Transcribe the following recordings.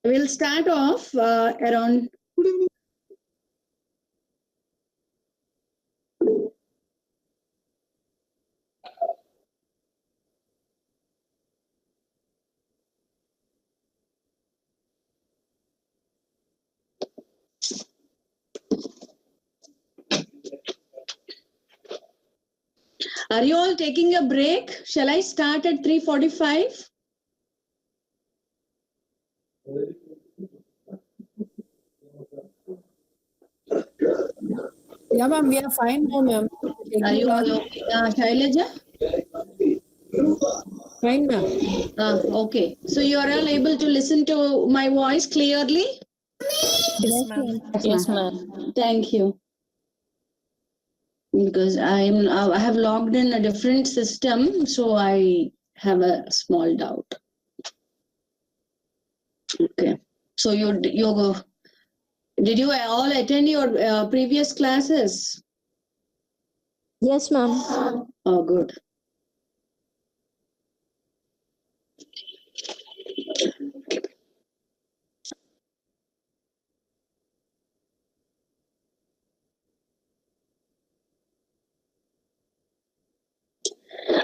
We'll start off around. Are you all taking a break? Shall I start at 3:45? Yeah, ma'am, we are fine now, ma'am. Are you all okay? Shailaja? Fine, ma'am. Okay. So you are all able to listen to my voice clearly? Yes, ma'am. Yes, ma'am. Thank you. Because I have logged in a different system, so I have a small doubt. Okay. So did you all attend your previous classes? Yes, ma'am. Oh, good.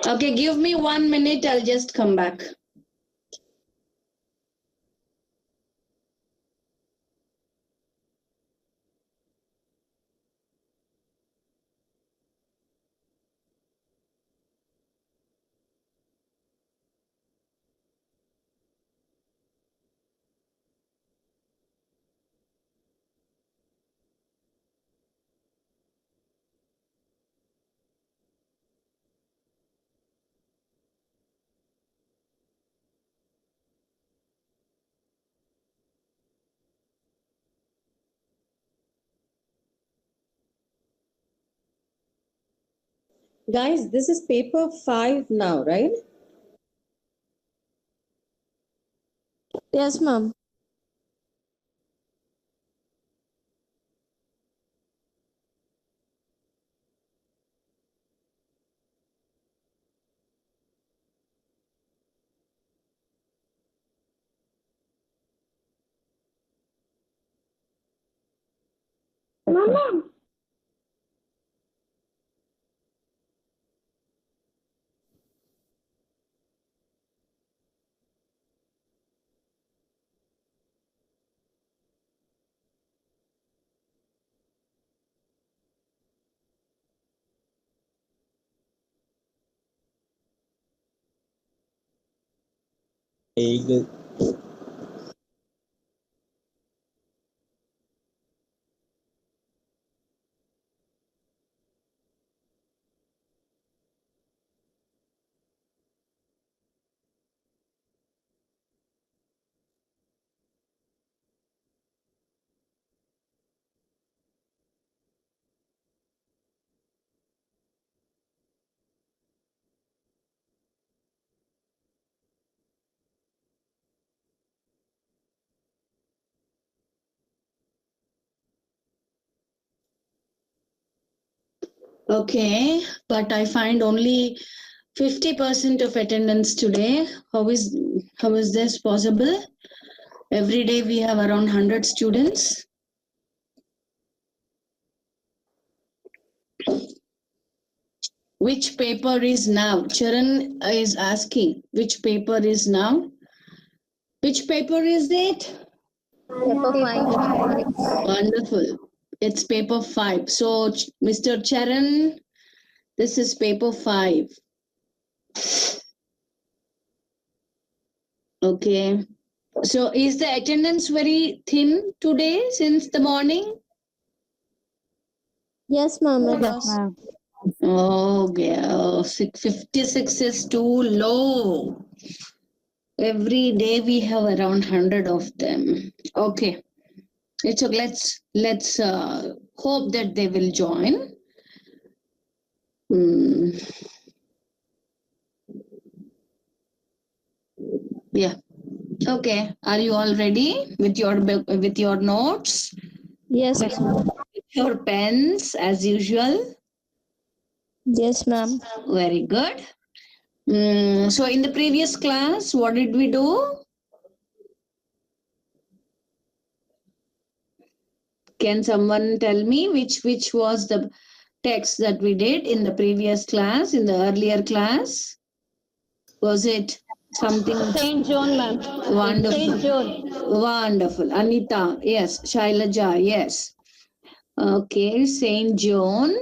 Okay, give me 1 minute. I'll just come back. Guys, this is paper 5 now, right? Yes, ma'am. Mama. Okay, but I find only 50% of attendance today. How is this possible? Every day we have around 100 students. Which paper is now? Charan is asking, which paper is now? Which paper is it? Paper 5. Wonderful. It's paper 5. So, Mr. Charan, this is paper 5. Okay. So, is the attendance very thin today since the morning? Yes, ma'am. It was. Oh, yeah. 56 is too low. Every day we have around 100 of them. Okay. So let's hope that they will join. Yeah. Okay. Are you all ready with your notes? Yes, ma'am. With your pens as usual? Yes, ma'am. Very good. So in the previous class, what did we do? Can someone tell me which was the text that we did in the previous class, in the earlier class? Was it something Saint John, ma'am. wonderful? Saint John. Wonderful. Anita, yes. Shailaja, yes. Okay, Saint John.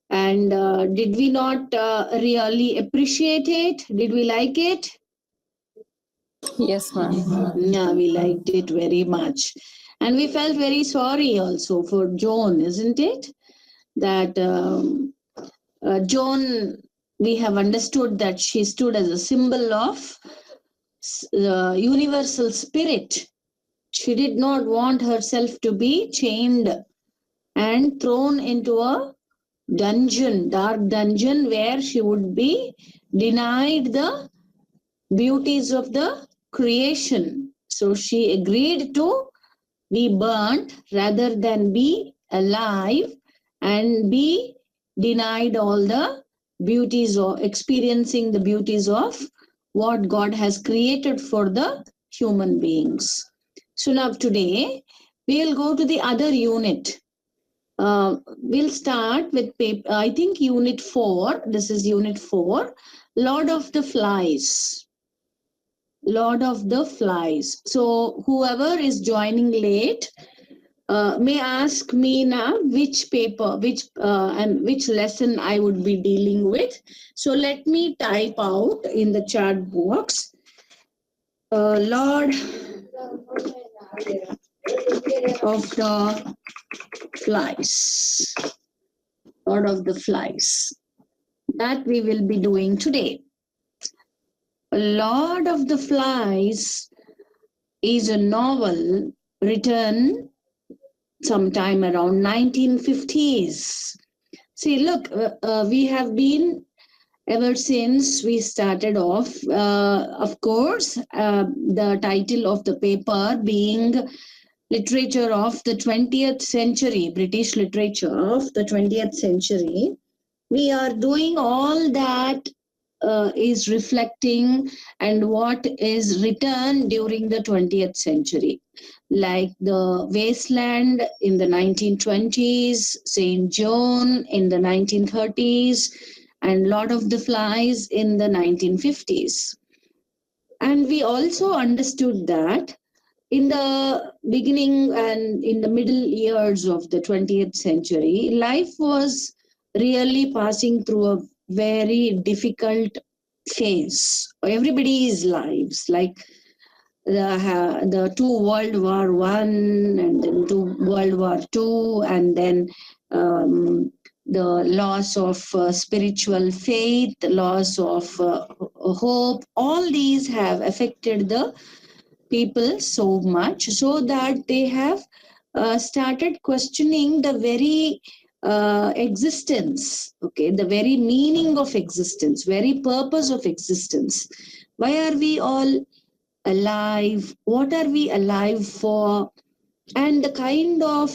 And did we not really appreciate it? Did we like it? Yes, ma'am. Yeah, we liked it very much. And we felt very sorry also for Joan, isn't it? That Joan, we have understood that she stood as a symbol of universal spirit. She did not want herself to be chained and thrown into a dungeon, dark dungeon, where she would be denied the beauties of the creation. So she agreed to be burnt rather than be alive and be denied all the beauties of experiencing the beauties of what God has created for the human beings. So now today we'll go to the other unit. We'll start with paper, I think unit 4. This is unit 4, Lord of the Flies. Lord of the Flies. So whoever is joining late may ask me now which paper, and which lesson I would be dealing with. So let me type out in the chat box, Lord of the Flies. Lord of the Flies. That we will be doing today. Lord of the Flies is a novel written sometime around 1950s. See, look, we have been ever since we started off, of course, the title of the paper being Literature of the 20th Century, British Literature of the 20th Century. We are doing all that is reflecting and what is written during the 20th century, like the Wasteland in the 1920s, St. John in the 1930s, and Lord of the Flies in the 1950s. And we also understood that in the beginning and in the middle years of the 20th century, life was really passing through a very difficult phase. Everybody's lives, like the two World War One, and then two World War Two, and then the loss of spiritual faith, the loss of hope. All these have affected the people so much, so that they have started questioning the very existence, okay, the very meaning of existence, very purpose of existence. Why are we all alive? What are we alive for? And the kind of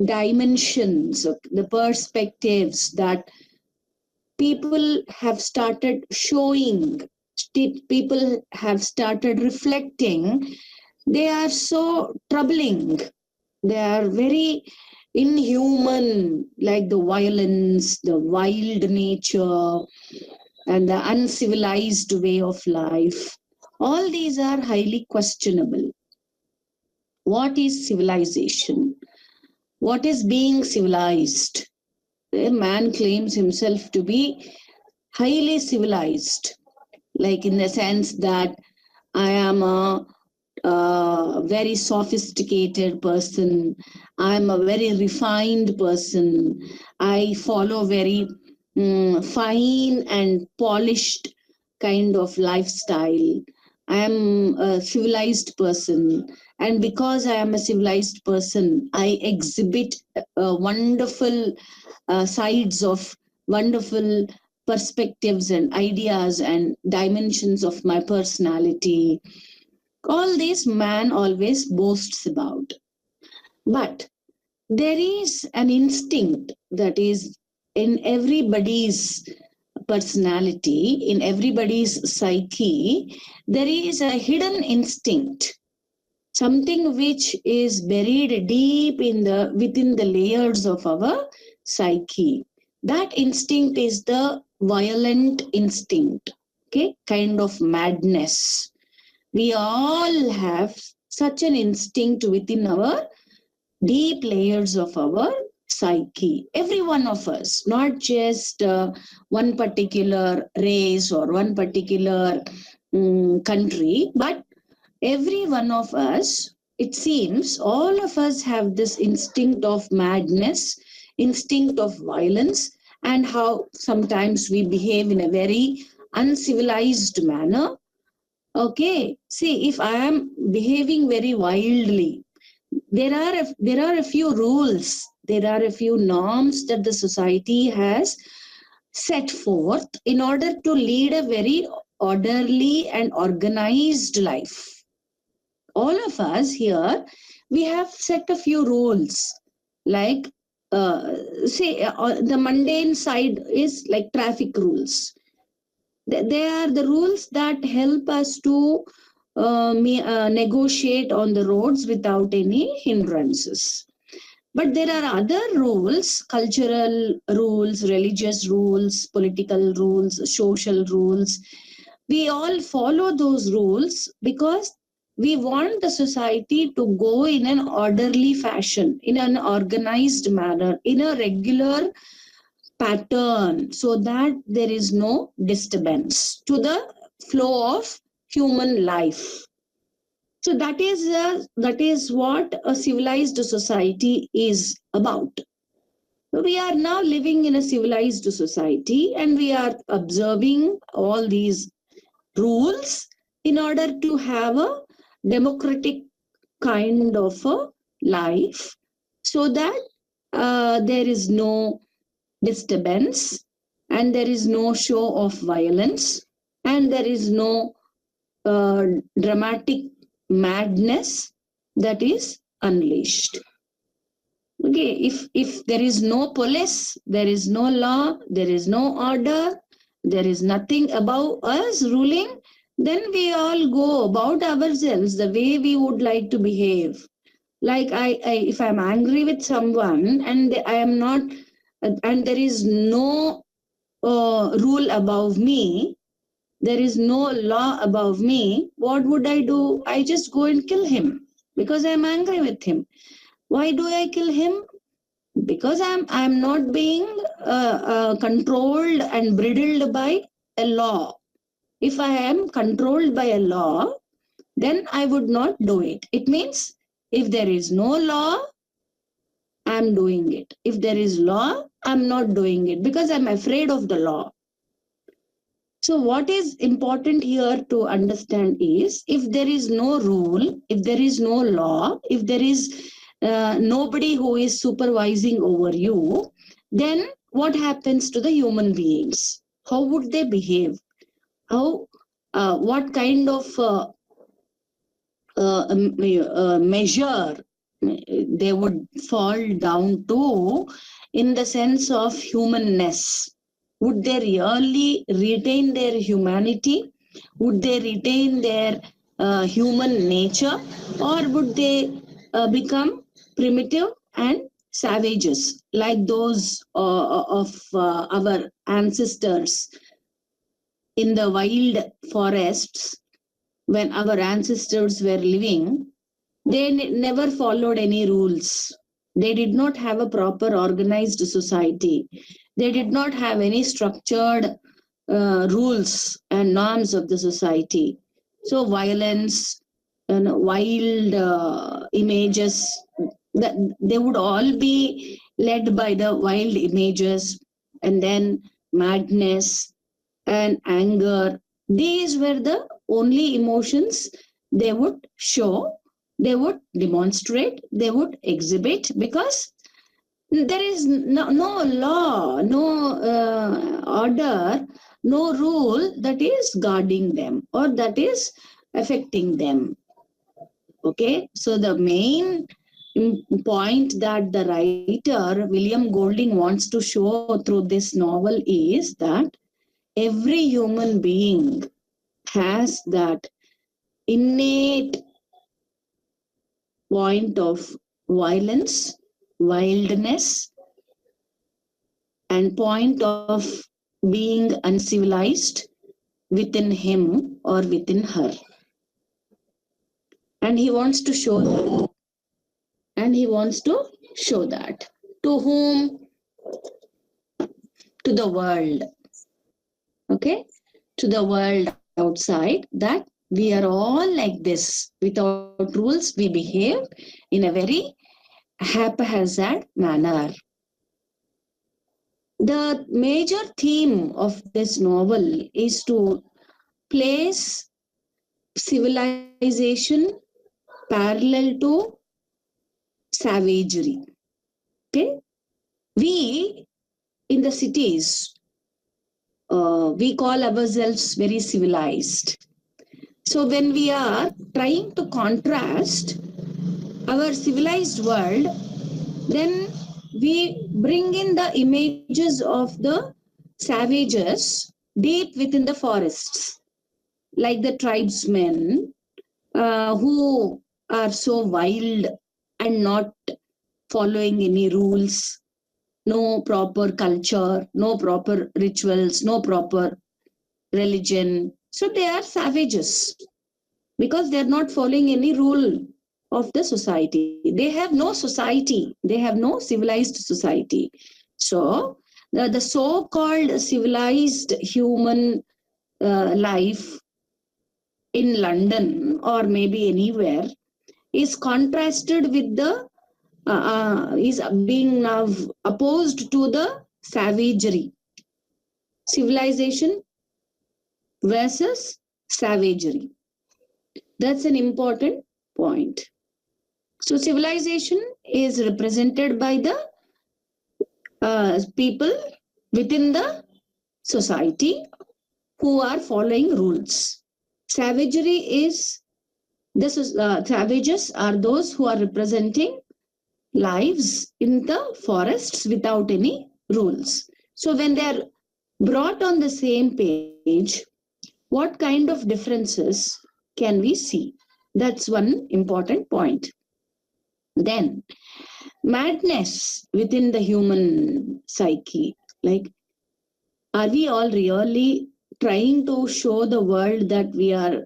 dimensions, the perspectives that people have started showing, people have started reflecting, they are so troubling. They are very inhuman, like the violence, the wild nature, and the uncivilized way of life. All these are highly questionable. What is civilization? What is being civilized? A man claims himself to be highly civilized, like in the sense that I am a very sophisticated person. I'm a very refined person. I follow very fine and polished kind of lifestyle. I am a civilized person. And because I am a civilized person, I exhibit wonderful sides of wonderful perspectives and ideas and dimensions of my personality. All this man always boasts about. But there is an instinct that is in everybody's personality, in everybody's psyche. There is a hidden instinct something which is buried deep within the layers of our psyche. That instinct is the violent instinct, okay, kind of madness. We all have such an instinct within our deep layers of our psyche. Every one of us, not just one particular race or one particular country, but every one of us, it seems, all of us have this instinct of madness, instinct of violence, and how sometimes we behave in a very uncivilized manner. Okay, see, if I am behaving very wildly, there are a few rules, there are a few norms that the society has set forth in order to lead a very orderly and organized life. All of us here, we have set a few rules, like say the mundane side is like traffic rules. They are the rules that help us to negotiate on the roads without any hindrances. But there are other rules, cultural rules, religious rules, political rules, social rules. We all follow those rules because we want the society to go in an orderly fashion, in an organized manner, in a regular pattern, so that there is no disturbance to the flow of human life. So that is what a civilized society is about. We are now living in a civilized society and we are observing all these rules in order to have a democratic kind of a life, so that there is no disturbance and there is no show of violence and there is no uh, dramatic madness that is unleashed. Okay, if there is no police, there is no law, there is no order, there is nothing above us ruling, then we all go about ourselves the way we would like to behave. Like I if I'm angry with someone and I am not, and there is no rule above me, there is no law above me, what would I do? I just go and kill him because I'm angry with him. Why do I kill him? Because I'm not being controlled and bridled by a law. If I am controlled by a law, then I would not do it. It means if there is no law, I'm doing it. If there is law, I'm not doing it because I'm afraid of the law. So what is important here to understand is, if there is no rule, if there is no law, if there is nobody who is supervising over you, then what happens to the human beings? How would they behave? How, what kind of measure they would fall down to in the sense of humanness? Would they really retain their humanity? Would they retain their human nature? Or would they become primitive and savages like those of our ancestors in the wild forests? When our ancestors were living, they never followed any rules. They did not have a proper organized society. They did not have any structured rules and norms of the society. So violence and wild images, that they would all be led by the wild images, and then madness and anger. These were the only emotions they would show, they would demonstrate, they would exhibit, because there is no law, no order, no rule that is guarding them or that is affecting them. Okay, so the main point that the writer William Golding wants to show through this novel is that every human being has that innate point of violence, wildness, and point of being uncivilized within him or within her. And he wants to show that. And he wants to show that. To whom? To the world. Okay? To the world outside, that we are all like this. Without rules, we behave in a very haphazard manner. The major theme of this novel is to place civilization parallel to savagery. Okay? We in the cities, we call ourselves very civilized. So when we are trying to contrast our civilized world, then we bring in the images of the savages deep within the forests, like the tribesmen who are so wild and not following any rules, no proper culture, no proper rituals, no proper religion. So they are savages because they are not following any rule of the society. They have no society, they have no civilized society. So the so called civilized human life in London or maybe anywhere is contrasted with the is being now opposed to the savagery. Civilization versus savagery. That's an important point. So civilization is represented by the people within the society who are following rules. Savagery is this is savages are those who are representing lives in the forests without any rules. So when they are brought on the same page, what kind of differences can we see? That's one important point. Then, madness within the human psyche. Like, are we all really trying to show the world that we are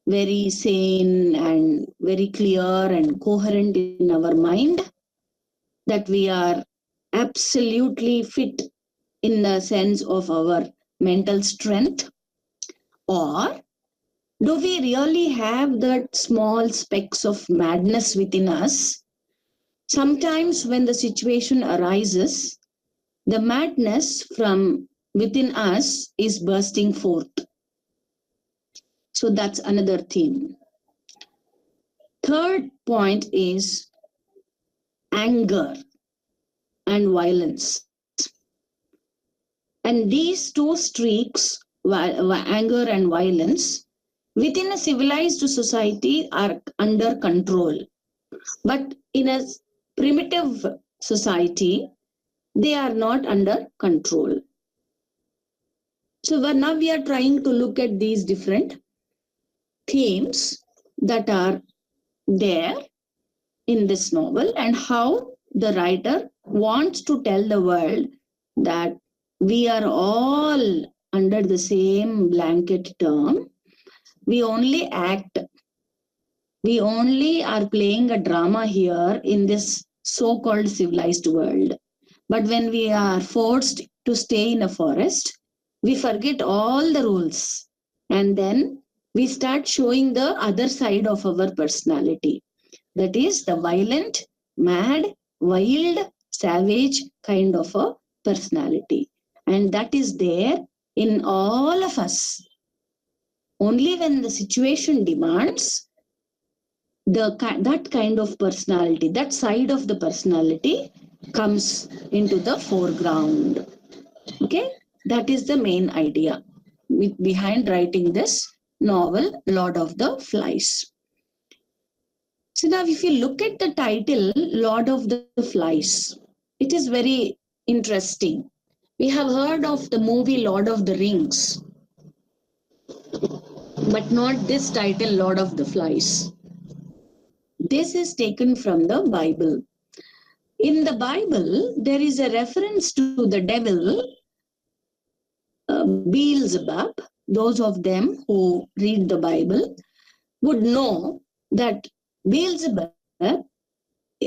very sane and very clear and coherent in our mind? That we are absolutely fit in the sense of our mental strength? Or do we really have that small specks of madness within us? Sometimes, when the situation arises, the madness from within us is bursting forth. So, that's another theme. Third point is anger and violence. And these two streaks, anger and violence, within a civilized society are under control. But in a primitive society, they are not under control. So now we are trying to look at these different themes that are there in this novel and how the writer wants to tell the world that we are all under the same blanket term. We only act, we only are playing a drama here in this so called civilized world. But when we are forced to stay in a forest, we forget all the rules and then we start showing the other side of our personality. That is the violent, mad, wild, savage kind of a personality. And that is there in all of us. Only when the situation demands, that kind of personality, that side of the personality comes into the foreground. Okay, that is the main idea behind writing this novel, Lord of the Flies. So now if you look at the title, Lord of the Flies, it is very interesting. We have heard of the movie Lord of the Rings, but not this title, Lord of the Flies. This is taken from the Bible. In the Bible, there is a reference to the devil, Beelzebub. Those of them who read the Bible would know that Beelzebub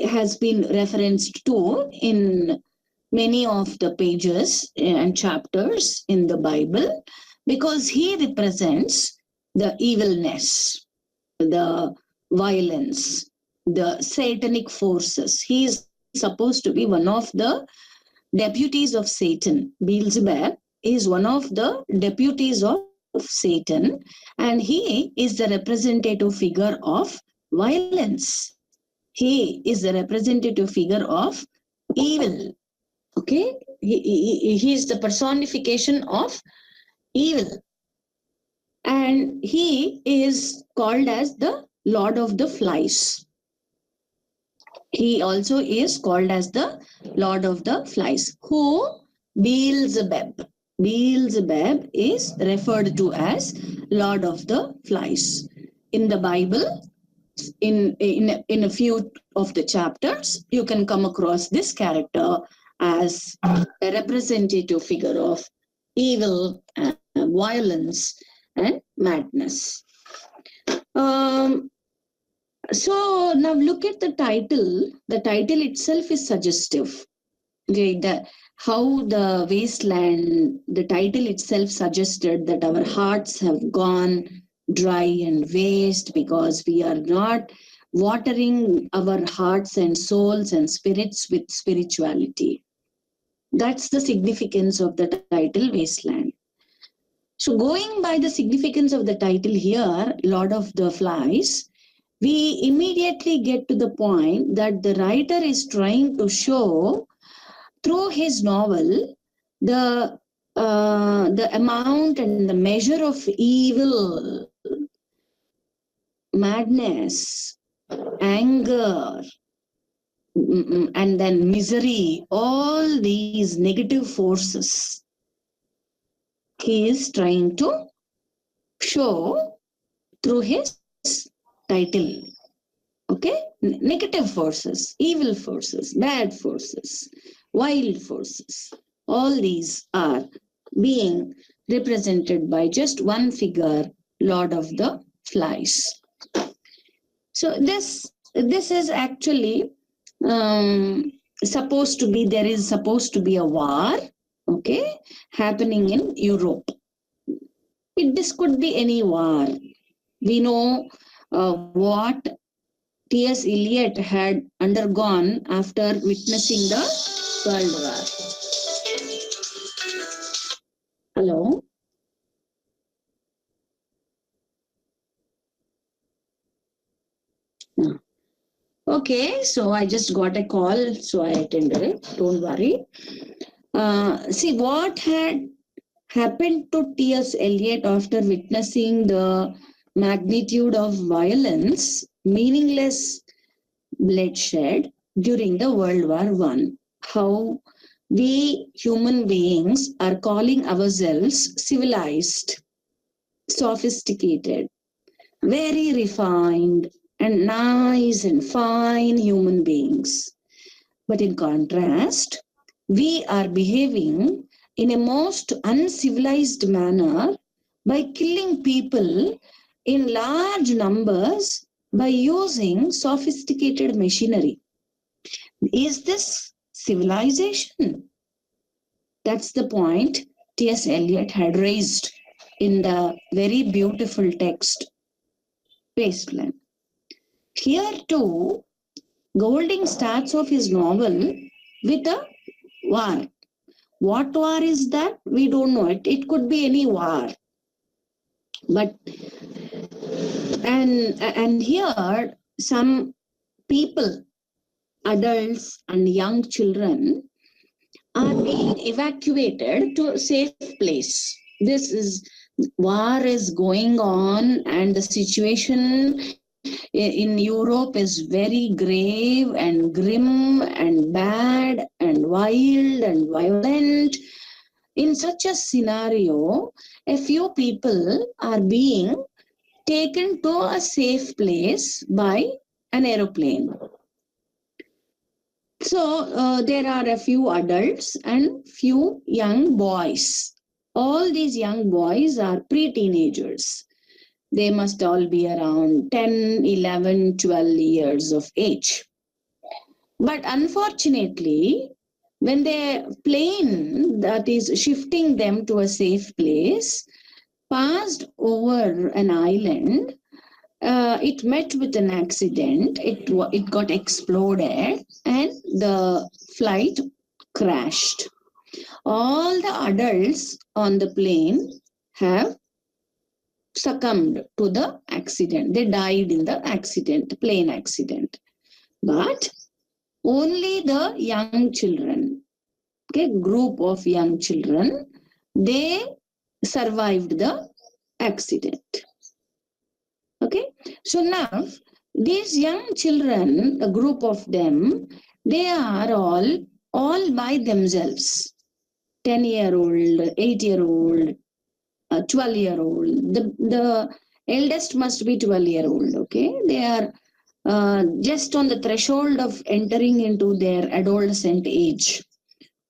has been referenced to in many of the pages and chapters in the Bible because he represents the evilness, the violence, the satanic forces. He is supposed to be one of the deputies of Satan. Beelzebub is one of the deputies of Satan, and he is the representative figure of violence. He is the representative figure of evil. Okay, he is the personification of evil, and he is called as the Lord of the Flies. He also is called as the Lord of the Flies. Who? Beelzebub. Beelzebub is referred to as Lord of the Flies. In the Bible, in a few of the chapters, you can come across this character as a representative figure of evil, violence, and madness. So now look at the title. The title itself is suggestive. Okay, how the wasteland, the title itself suggested that our hearts have gone dry and waste because we are not watering our hearts and souls and spirits with spirituality. That's the significance of the title Wasteland. So going by the significance of the title here, Lord of the Flies, we immediately get to the point that the writer is trying to show through his novel the amount and the measure of evil, madness, anger, and then misery, all these negative forces he is trying to show through his title. Okay, negative forces, evil forces, bad forces, wild forces, all these are being represented by just one figure, Lord of the Flies. So this is actually supposed to be, there is supposed to be a war, okay, happening in Europe. This could be any war. We know what T.S. Eliot had undergone after witnessing the World War. Hello? Okay, so I just got a call, so I attended it. Don't worry. See, what had happened to T.S. Eliot after witnessing the magnitude of violence, meaningless bloodshed during the World War I? How we human beings are calling ourselves civilized, sophisticated, very refined, and nice and fine human beings. But in contrast, we are behaving in a most uncivilized manner by killing people in large numbers by using sophisticated machinery. Is this civilization? That's the point T.S. Eliot had raised in the very beautiful text, Wasteland. Here too, Golding starts off his novel with a war. What war is that? We don't know it. It could be any war. But and here some people, adults and young children, are being evacuated to a safe place. This is war is going on, and the situation in Europe is very grave and grim and bad and wild and violent. In such a scenario, a few people are being taken to a safe place by an aeroplane. So there are a few adults and few young boys. All these young boys are pre-teenagers. They must all be around 10, 11, 12 years of age. But unfortunately, when the plane that is shifting them to a safe place passed over an island, it met with an accident. It got exploded and the flight crashed. All the adults on the plane have succumbed to the accident. They died in the accident, plane accident. But only the young children, okay, group of young children, they survived the accident. Okay, so now these young children, a group of them, they are all by themselves. 10-year-old, 8-year-old, 12-year-old. The eldest must be 12-year-old. Okay, they are just on the threshold of entering into their adolescent age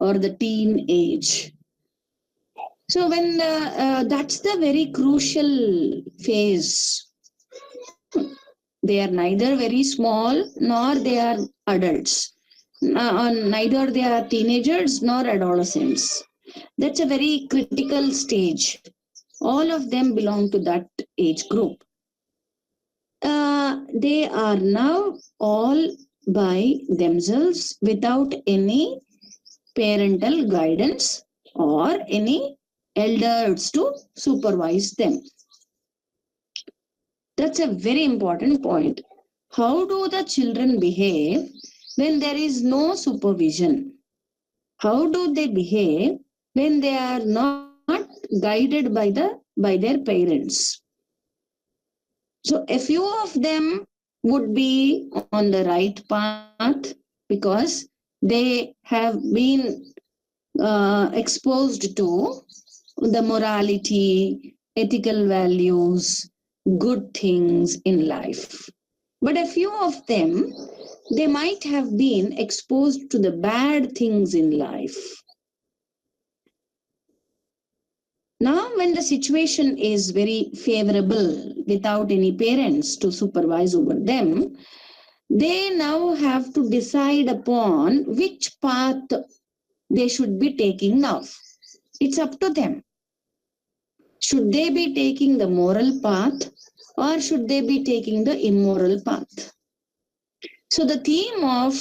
or the teen age. So when that's the very crucial phase. They are neither very small nor they are adults. Neither they are teenagers nor adolescents. That's a very critical stage. All of them belong to that age group. They are now all by themselves without any parental guidance or any elders to supervise them. That's a very important point. How do the children behave when there is no supervision? How do they behave when they are not guided by their parents? So a few of them would be on the right path because they have been exposed to the morality, ethical values, good things in life. But a few of them, they might have been exposed to the bad things in life. Now, when the situation is very favorable without any parents to supervise over them, they now have to decide upon which path they should be taking now. It's up to them. Should they be taking the moral path or should they be taking the immoral path? So the theme of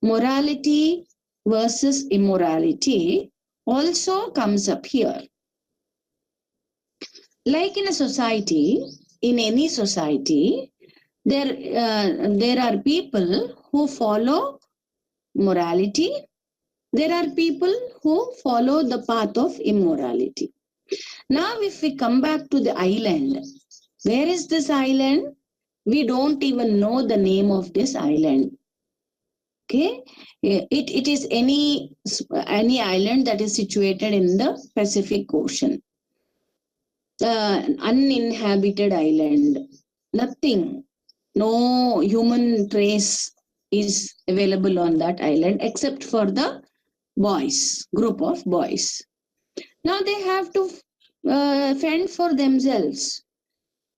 morality versus immorality also comes up here. Like in a society, in any society, there are people who follow morality. There are people who follow the path of immorality. Now, if we come back to the island, where is this island? We don't even know the name of this island. Okay, it is any island that is situated in the Pacific Ocean. Uninhabited island, nothing, no human trace is available on that island except for the boys, group of boys. Now they have to fend for themselves.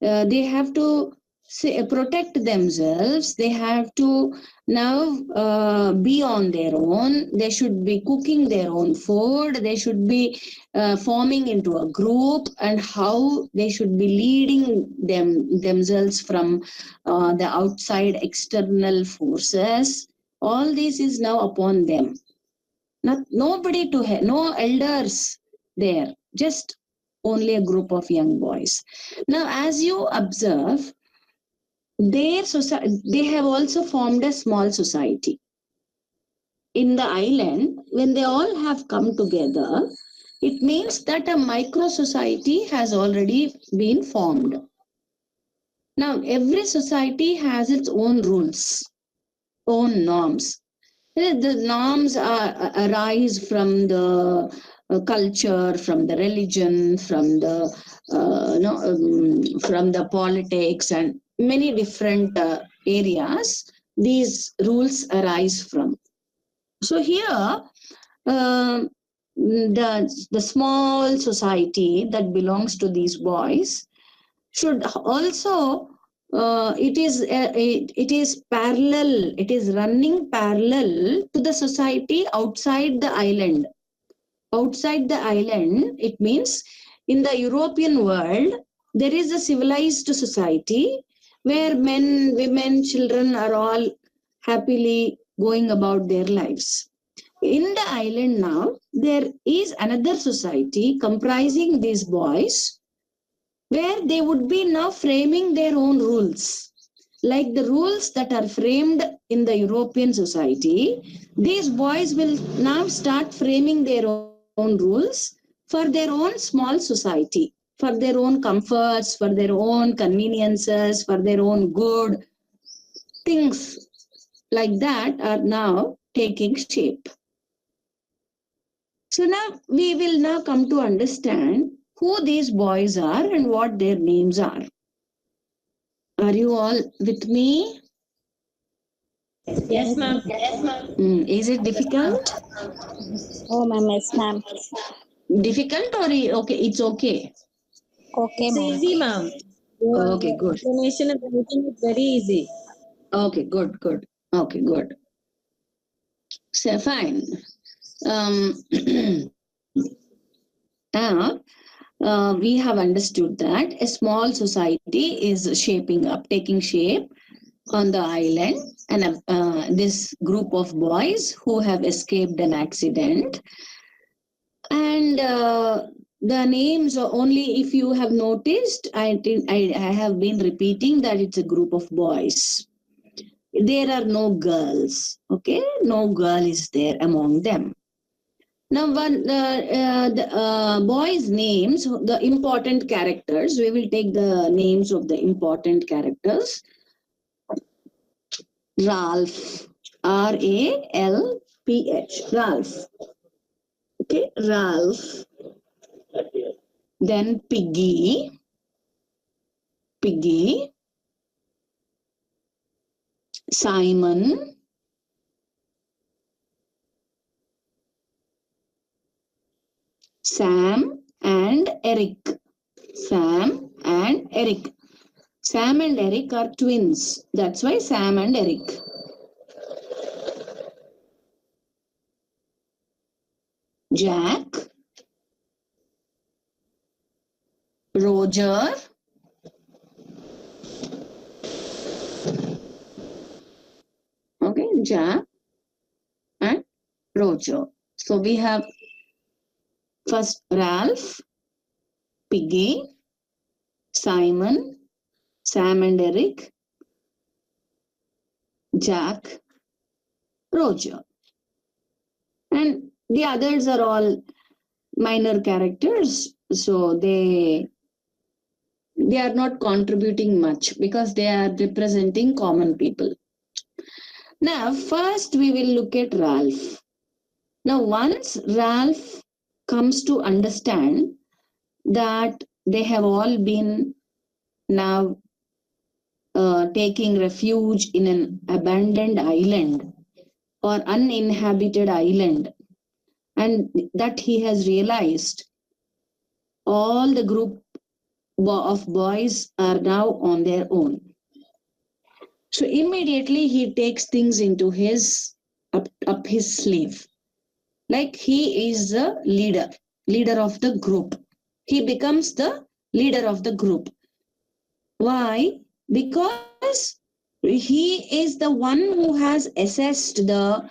They have to protect themselves. They have to now be on their own. They should be cooking their own food. They should be forming into a group, and how they should be leading themselves from the outside external forces. All this is now upon them. Nobody to help, no elders there, just only a group of young boys. Now, as you observe, they have also formed a small society. In the island, when they all have come together, it means that a micro society has already been formed. Now, every society has its own rules, own norms. The norms arise from the culture, from the religion, from the from the politics, and many different areas these rules arise from. So here, the small society that belongs to these boys should also it is parallel, it is running parallel to the society outside the island. Outside the island, it means in the European world, there is a civilized society where men, women, children are all happily going about their lives. In the island now, there is another society comprising these boys where they would be now framing their own rules. Like the rules that are framed in the European society, these boys will now start framing their own rules for their own small society, for their own comforts, for their own conveniences, for their own good. Things like that are now taking shape. So now we will now come to understand who these boys are and what their names are. Are you all with me? Yes, ma'am. Is it difficult? Oh, ma'am. Yes, ma'am. Difficult or okay? It's okay. Okay, It's ma'am. easy, ma'am. Your Okay, good. explanation and writing is very easy. Okay, good, good. Okay, good. So fine. Now we have understood that a small society is shaping up, taking shape on the island, and this group of boys who have escaped an accident. And the names are only, if you have noticed, I have been repeating that it's a group of boys. There are no girls, okay? No girl is there among them. Now, the boys' names, the important characters, we will take the names of the important characters. Ralph, Ralph, Ralph. Okay, Ralph. Then Piggy, Piggy. Simon, Sam, and Eric. Sam and Eric. Sam and Eric are twins. That's why Sam and Eric. Jack, Roger, okay, Jack and Roger. So we have first Ralph, Piggy, Simon, Sam and Eric, Jack, Roger. And the others are all minor characters. So they are not contributing much because they are representing common people. Now, first we will look at Ralph. Now, once Ralph comes to understand that they have all been now taking refuge in an abandoned island or uninhabited island, and that he has realized all the group of boys are now on their own. So immediately he takes things into his up his sleeve. Like he is the leader of the group. He becomes the leader of the group. Why? Because he is the one who has assessed the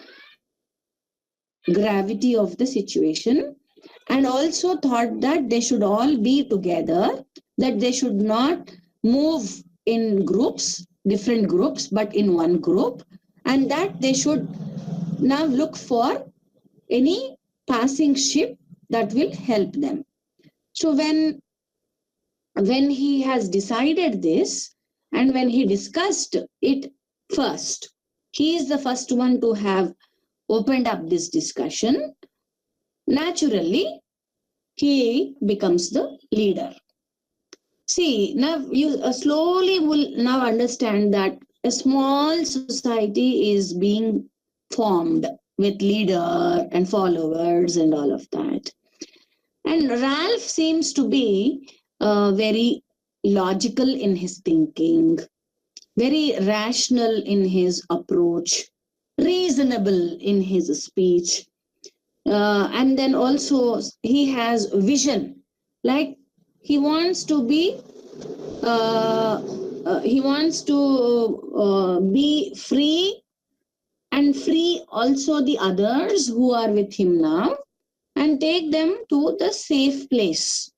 gravity of the situation and also thought that they should all be together, that they should not move in groups, different groups, but in one group, and that they should now look for any passing ship that will help them. So when he has decided this and when he discussed it first, he is the first one to have opened up this discussion. Naturally, he becomes the leader. See, now you slowly will now understand that a small society is being formed with leader and followers and all of that. And Ralph seems to be very logical in his thinking, very rational in his approach, reasonable in his speech. And then also he has vision, like he wants to be be free and free also the others who are with him now and take them to the safe place.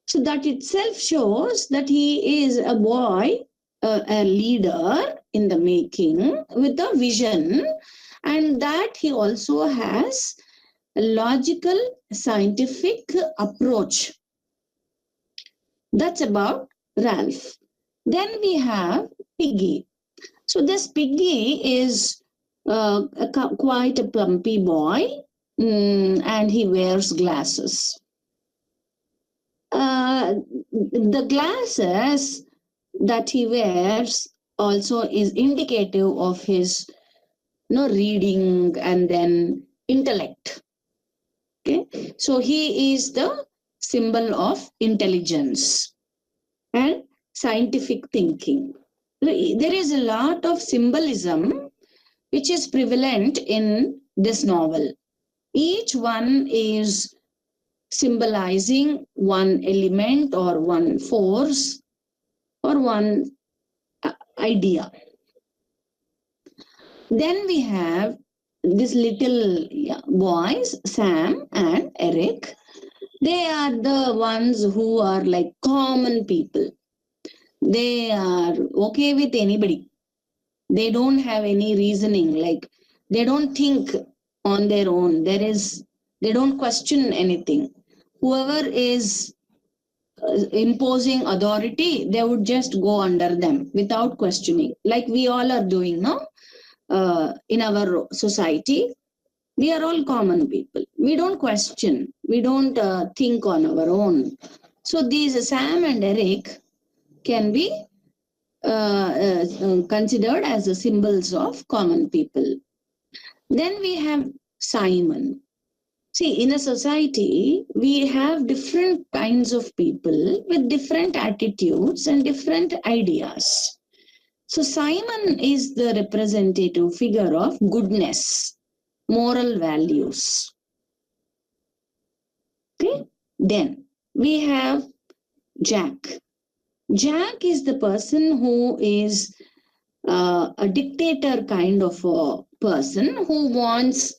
So that itself shows that he is a boy, a leader in the making with a vision, and that he also has a logical, scientific approach. That's about Ralph. Then we have Piggy. So this Piggy is quite a plumpy boy, and he wears glasses. The glasses that he wears also is indicative of his reading and then intellect. Okay, so he is the symbol of intelligence and scientific thinking. There is a lot of symbolism which is prevalent in this novel. Each one is symbolizing one element or one force or one idea. Then we have these little boys, Sam and Eric. They are the ones who are like common people. They are okay with anybody. They don't have any reasoning, like they don't think on their own. They don't question anything. Whoever is imposing authority, they would just go under them without questioning, like we all are doing now in our society. We are all common people. We don't question. We don't think on our own. So these Sam and Eric can be considered as the symbols of common people. Then we have Simon. See, in a society, we have different kinds of people with different attitudes and different ideas. So Simon is the representative figure of goodness, moral values. Okay. Then we have Jack. Jack is the person who is a dictator kind of a person who wants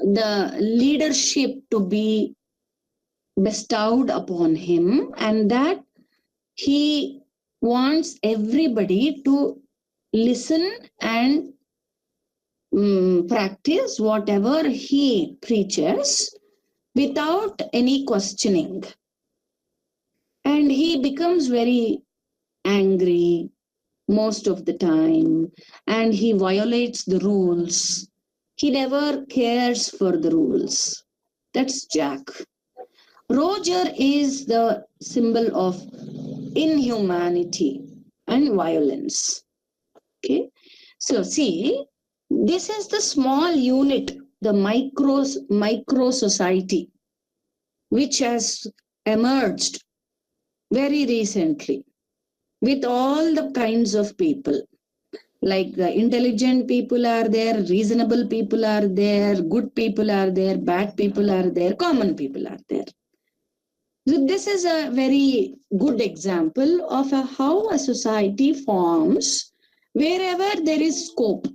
the leadership to be bestowed upon him, and that he wants everybody to listen and practice whatever he preaches without any questioning. And he becomes very angry most of the time, and he violates the rules. He never cares for the rules. That's Jack. Roger is the symbol of inhumanity and violence. Okay, so see, this is the small unit, the micro society, which has emerged very recently with all the kinds of people. Like the intelligent people are there, reasonable people are there, good people are there, bad people are there, common people are there. So this is a very good example of how a society forms wherever there is scope.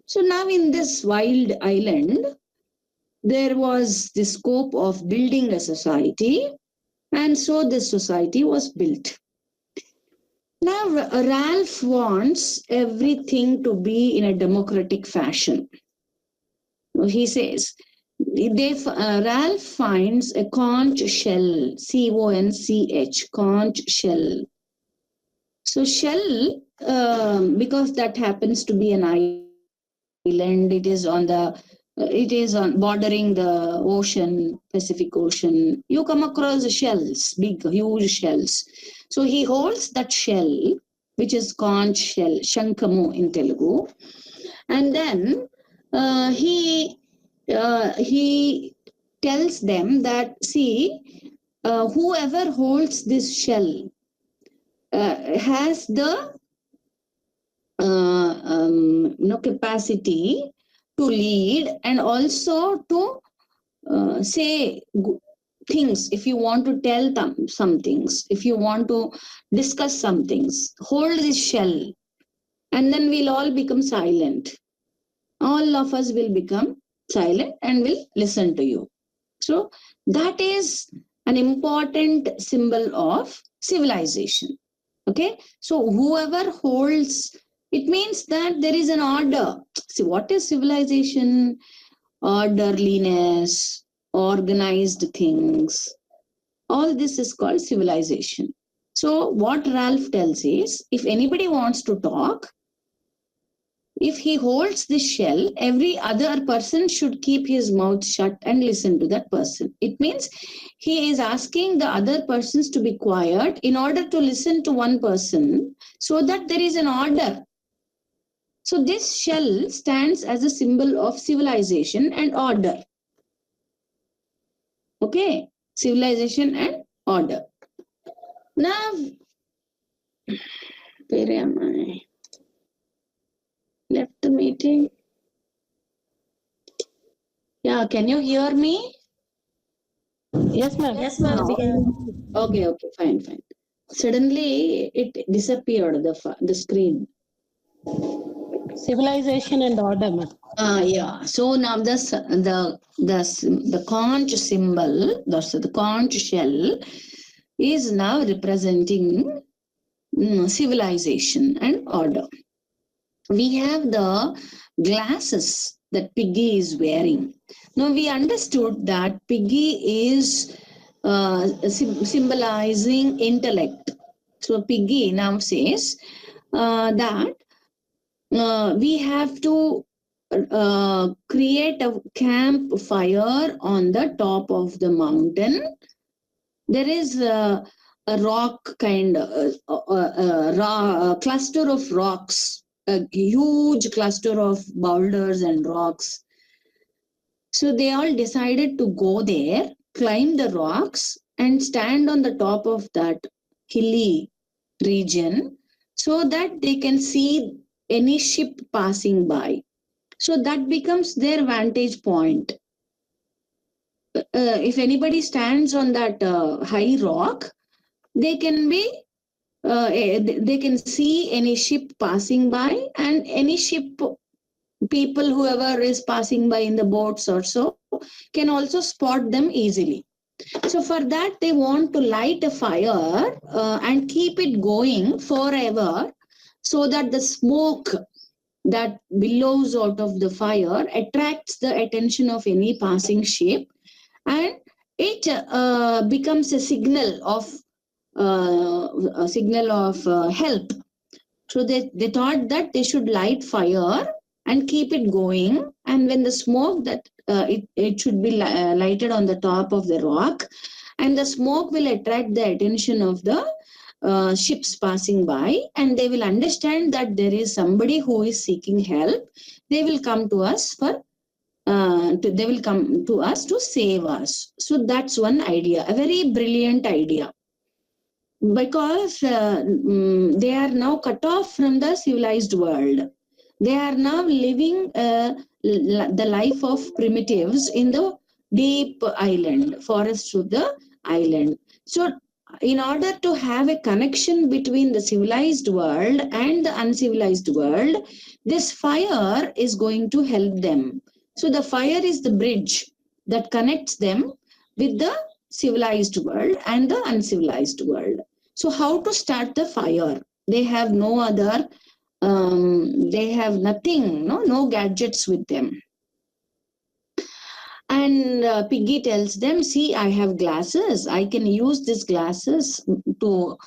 So now in this wild island, there was the scope of building a society, and so this society was built. Now, Ralph wants everything to be in a democratic fashion. He says, Ralph finds a conch shell, C-O-N-C-H, conch shell. So shell, because that happens to be an island, it is on bordering the ocean, Pacific Ocean. You come across shells, big, huge shells. So he holds that shell which is conch shell, shankamu in Telugu. And then he tells them that, see, whoever holds this shell has the capacity to lead and also to say things. If you want to tell them some things, if you want to discuss some things, hold this shell, and then we'll all become silent. All of us will become silent and will listen to you. So that is an important symbol of civilization. Okay, so whoever holds, it means that there is an order. See, what is civilization? Orderliness, organized things. All this is called civilization. So what Ralph tells is, if anybody wants to talk, if he holds this shell, every other person should keep his mouth shut and listen to that person. It means he is asking the other persons to be quiet in order to listen to one person, so that there is an order. So this shell stands as a symbol of civilization and order. Okay, civilization and order. Now, where am I? Left the meeting. Yeah, can you hear me? Yes, ma'am. Yes, ma'am. Okay, fine. Suddenly it disappeared, the screen. Civilization and order, ma'am. Yeah. So now the conch symbol, the conch shell, is now representing civilization and order. We have the glasses that Piggy is wearing. Now we understood that Piggy is symbolizing intellect. So Piggy now says that we have to create a campfire on the top of the mountain. There is a rock kind of cluster of rocks, a huge cluster of boulders and rocks. So they all decided to go there, climb the rocks, and stand on the top of that hilly region so that they can see any ship passing by. So that becomes their vantage point. If anybody stands on that high rock, they can they can see any ship passing by, and any ship, people, whoever is passing by in the boats or so, can also spot them easily. So for that, they want to light a fire and keep it going forever, so that the smoke that billows out of the fire attracts the attention of any passing ship, and it becomes a signal of help. So they thought that they should light fire and keep it going, and when the smoke that it should be lighted on the top of the rock, and the smoke will attract the attention of the ships passing by, and they will understand that there is somebody who is seeking help. They will come to us they will come to us to save us. So that's one idea, a very brilliant idea, because they are now cut off from the civilized world. They are now living the life of primitives in the deep island, forests of the island. So in order to have a connection between the civilized world and the uncivilized world, this fire is going to help them. So the fire is the bridge that connects them with the civilized world and the uncivilized world. So how to start the fire? They have no other, they have nothing, no gadgets with them. And Piggy tells them, see, I have glasses. I can use these glasses to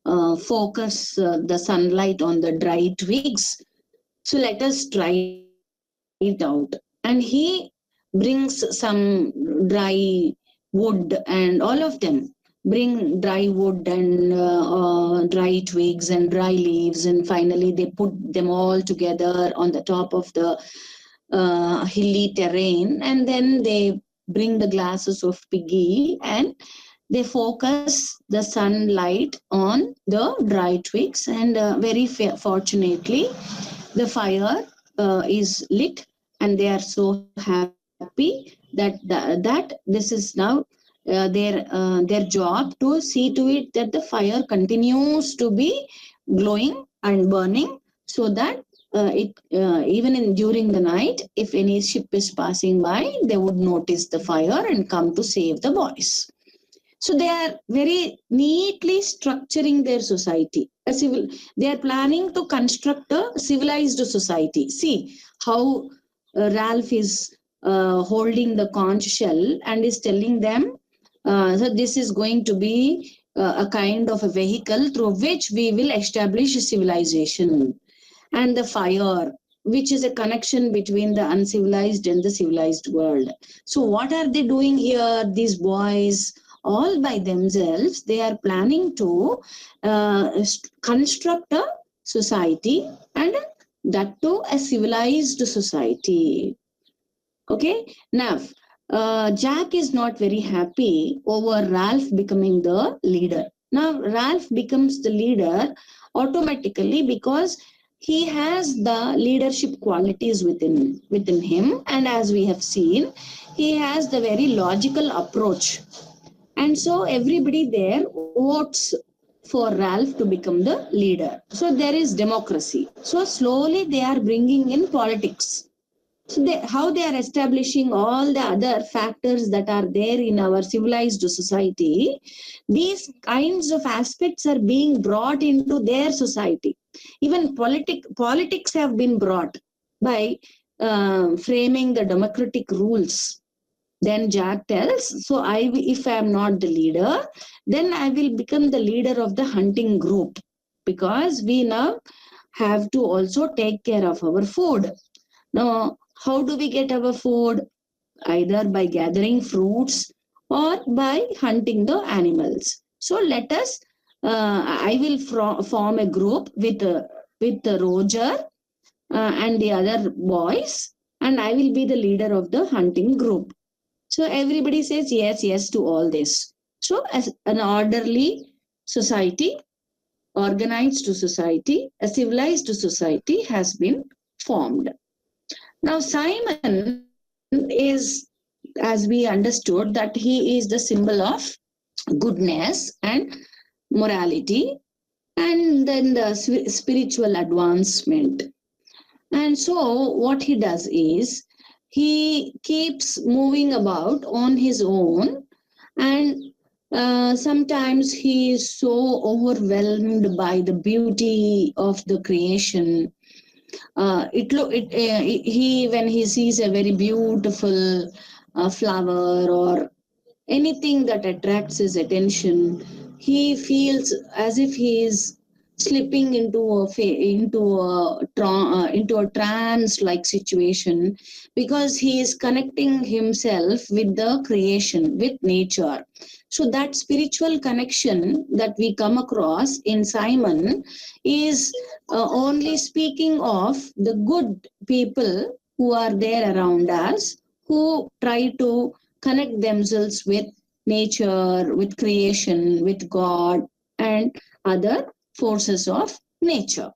focus the sunlight on the dry twigs. So let us try it out. And he brings some dry wood and all of them. bring dry wood and dry twigs and dry leaves, and finally they put them all together on the top of the hilly terrain, and then they bring the glasses of piggy and they focus the sunlight on the dry twigs, and very fortunately the fire is lit, and they are so happy that this is now their job to see to it that the fire continues to be glowing and burning, so that it even in during the night, if any ship is passing by, they would notice the fire and come to save the boys. So they are very neatly structuring their society. They are planning to construct a civilized society. See how Ralph is holding the conch shell and is telling them, so this is going to be a kind of a vehicle through which we will establish a civilization. And the fire, which is a connection between the uncivilized and the civilized world. So what are they doing here, these boys? All by themselves, they are planning to construct a society, and that too a civilized society. Okay, now Jack is not very happy over Ralph becoming the leader. Now Ralph becomes the leader automatically because he has the leadership qualities within him, and as we have seen, he has the very logical approach, and so everybody there votes for Ralph to become the leader. So there is democracy. So slowly they are bringing in politics. So how they are establishing all the other factors that are there in our civilized society, these kinds of aspects are being brought into their society. Even politics have been brought by framing the democratic rules. Then Jack tells, so if I am not the leader, then I will become the leader of the hunting group, because we now have to also take care of our food. Now, how do we get our food? Either by gathering fruits or by hunting the animals. So let us, I will form a group with Roger and the other boys, and I will be the leader of the hunting group. So everybody says yes, yes to all this. So as an orderly society, organized society, a civilized society has been formed. Now Simon is, as we understood, that he is the symbol of goodness and morality, and then the spiritual advancement. And so what he does is he keeps moving about on his own, and sometimes he is so overwhelmed by the beauty of the creation. He, when he sees a very beautiful flower or anything that attracts his attention, he feels as if he is slipping into a trance like situation, because he is connecting himself with the creation, with nature. So that spiritual connection that we come across in Simon is only speaking of the good people who are there around us, who try to connect themselves with nature, with creation, with God, and other forces of nature.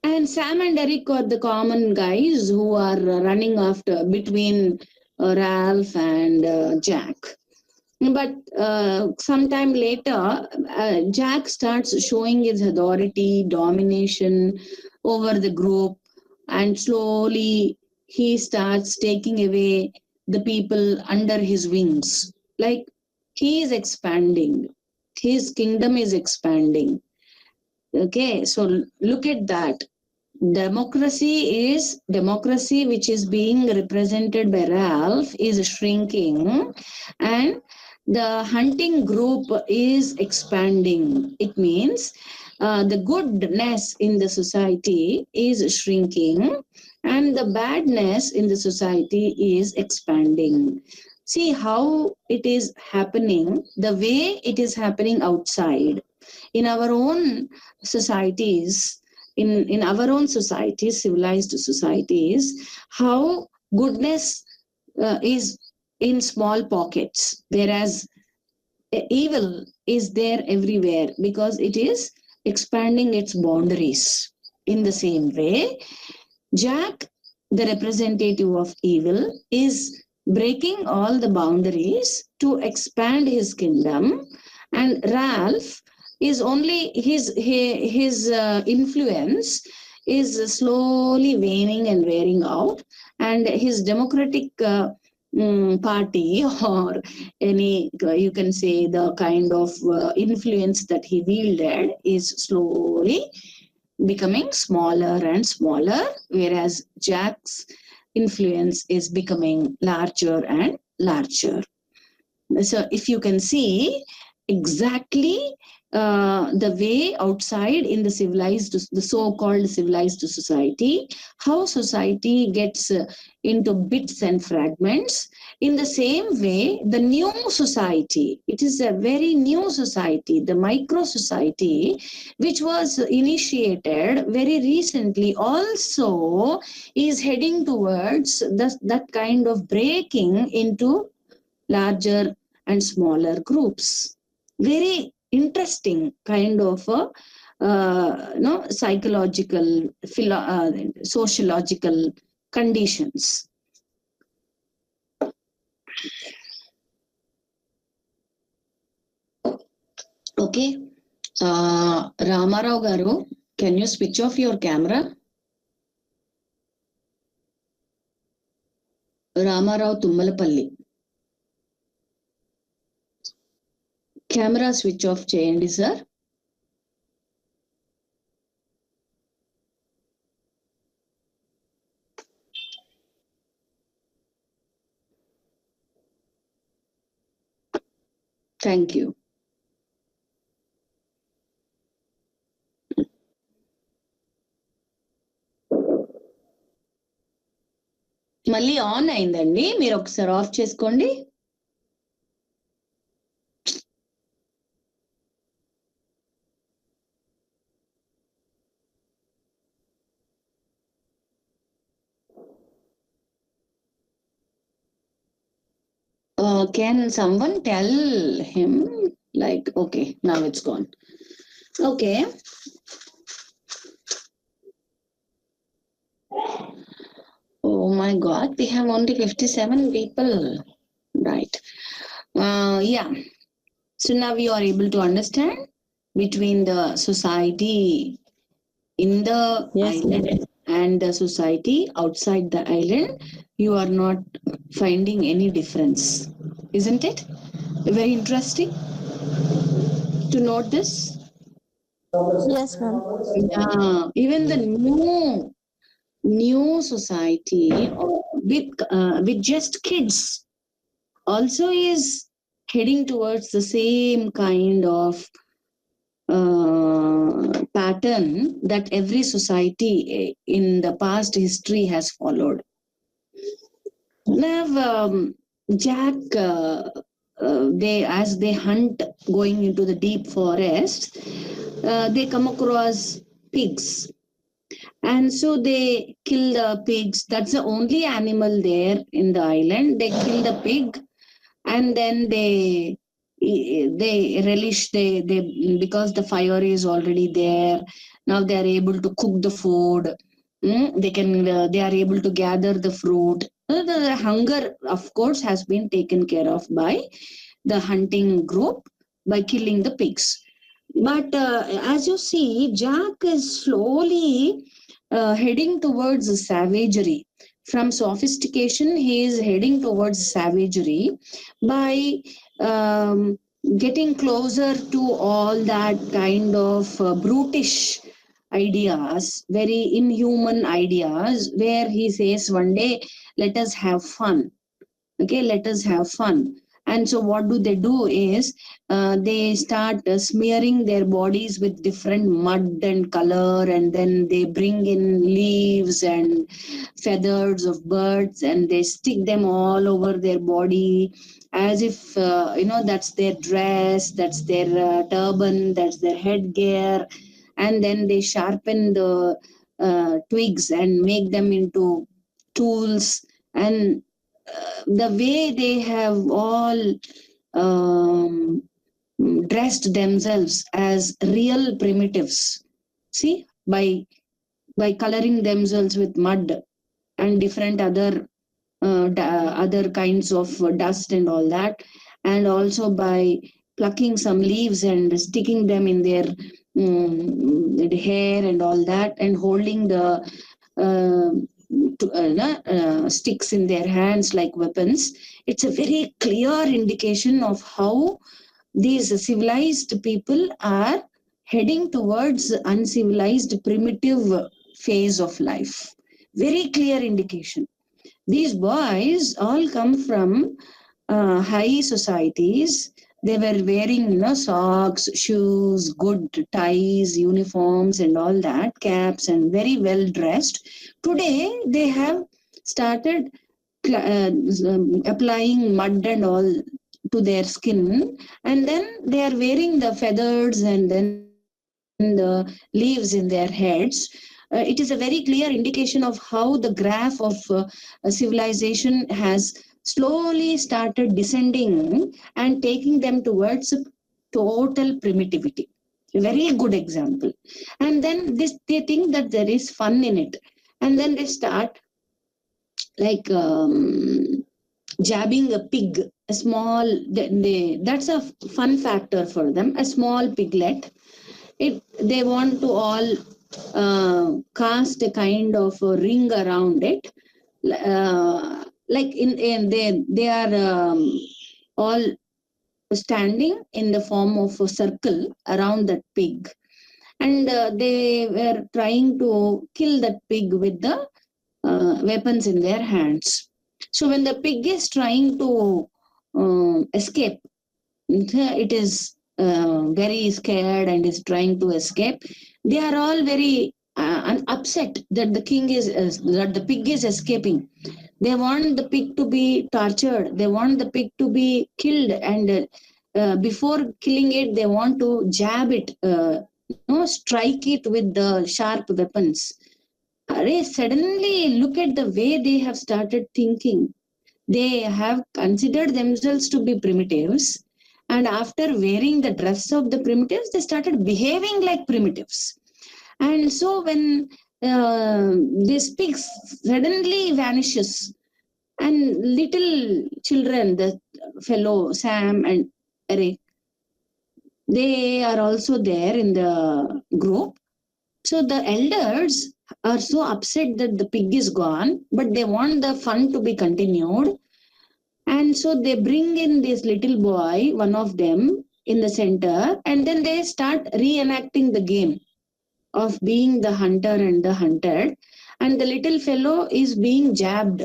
And Sam and Eric are the common guys who are running after between Ralph and Jack. But sometime later, Jack starts showing his authority, domination over the group, and slowly he starts taking away the people under his wings. Like, he is expanding, his kingdom is expanding. Okay, so look at that. Democracy which is being represented by Ralph is shrinking, and the hunting group is expanding. It means the goodness in the society is shrinking, and the badness in the society is expanding. See how it is happening, the way it is happening outside in our own societies, in our own societies, civilized societies, how goodness is in small pockets, whereas evil is there everywhere because it is expanding its boundaries. In the same way, Jack, the representative of evil, is breaking all the boundaries to expand his kingdom, and Ralph is only his influence is slowly waning and wearing out, and his democratic party or any you can say the kind of influence that he wielded is slowly becoming smaller and smaller, whereas Jack's influence is becoming larger and larger. So, if you can see exactly the way outside in the civilized, the so-called civilized society, how society gets into bits and fragments. In the same way, the new society, it is a very new society, the micro society, which was initiated very recently, also is heading towards that kind of breaking into larger and smaller groups. Very interesting kind of a psychological, sociological conditions. Okay, Ramarao garu, can you switch off your camera? Ramarao Tummalapalli. Camera switch off cheyandi sir. Thank you. మళ్ళీ on అయిందండి, మీరు ఒకసారి of చేసుకోండి. Can someone tell him, like, okay, now it's gone. Okay. Oh my God, we have only 57 people. Right. Yeah. So now you are able to understand between the society in the Yes, island and the society outside the island. You are not finding any difference, isn't it? Very interesting to note this. Yes, ma'am. Yeah, even the new society with just kids also is heading towards the same kind of pattern that every society in the past history has followed. Now, Jack, they as they hunt going into the deep forest, they come across pigs, and so they kill the pigs. That's the only animal there in the island. They kill the pig, and then they relish, they because the fire is already there. Now they are able to cook the food. They are able to gather the fruit. The hunger, of course, has been taken care of by the hunting group by killing the pigs. But as you see, Jack is slowly heading towards savagery. From sophistication, he is heading towards savagery by um, getting closer to all that kind of brutish ideas, very inhuman ideas, where he says one day, let us have fun. Okay, let us have fun. And so what do is they start smearing their bodies with different mud and color, and then they bring in leaves and feathers of birds, and they stick them all over their body, as if that's their dress, that's their turban, that's their headgear. And then they sharpen the twigs and make them into tools. And the way they have all um, dressed themselves as real primitives, see, by coloring themselves with mud and different other kinds of dust and all that, and also by plucking some leaves and sticking them in their hair and all that, and holding the uh, sticks in their hands like weapons. It's a very clear indication of how these civilized people are heading towards uncivilized primitive phase of life. Very clear indication. These boys all come from high societies. They were wearing, socks, shoes, good ties, uniforms, and all that, caps, and very well dressed. Today, they have started applying mud and all to their skin, and then they are wearing the feathers and then the leaves in their heads. It is a very clear indication of how the graph of civilization has slowly started descending and taking them towards total primitivity. A very good example. And then this, they think that there is fun in it, and then they start like jabbing a pig, a small. That's a fun factor for them. A small piglet. They want to all cast a kind of a ring around it, like in they are all standing in the form of a circle around that pig, and they were trying to kill that pig with the weapons in their hands. So when the pig is trying to escape, it is very scared and is trying to escape. They are all very upset that the pig is escaping. They want the pig to be tortured. They want the pig to be killed, and before killing it, they want to jab it, strike it with the sharp weapons. Suddenly look at the way they have started thinking. They have considered themselves to be primitives, and after wearing the dress of the primitives, they started behaving like primitives. And so when this pig suddenly vanishes, and little children, the fellow Sam and Eric, they are also there in the group. So the elders are so upset that the pig is gone, but they want the fun to be continued. And so they bring in this little boy, one of them, in the center, and then they start reenacting the game of being the hunter and the hunted. And the little fellow is being jabbed.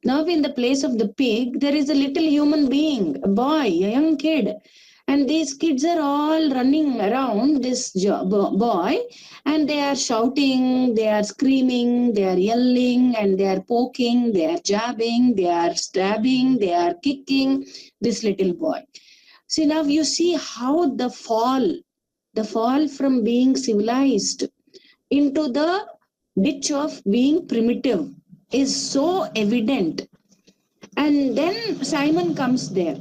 Now, in the place of the pig, there is a little human being, a boy, a young kid. And these kids are all running around this boy, and they are shouting, they are screaming, they are yelling, and they are poking, they are jabbing, they are stabbing, they are kicking this little boy. See, now you see how the fall from being civilized into the ditch of being primitive is so evident. And then Simon comes there.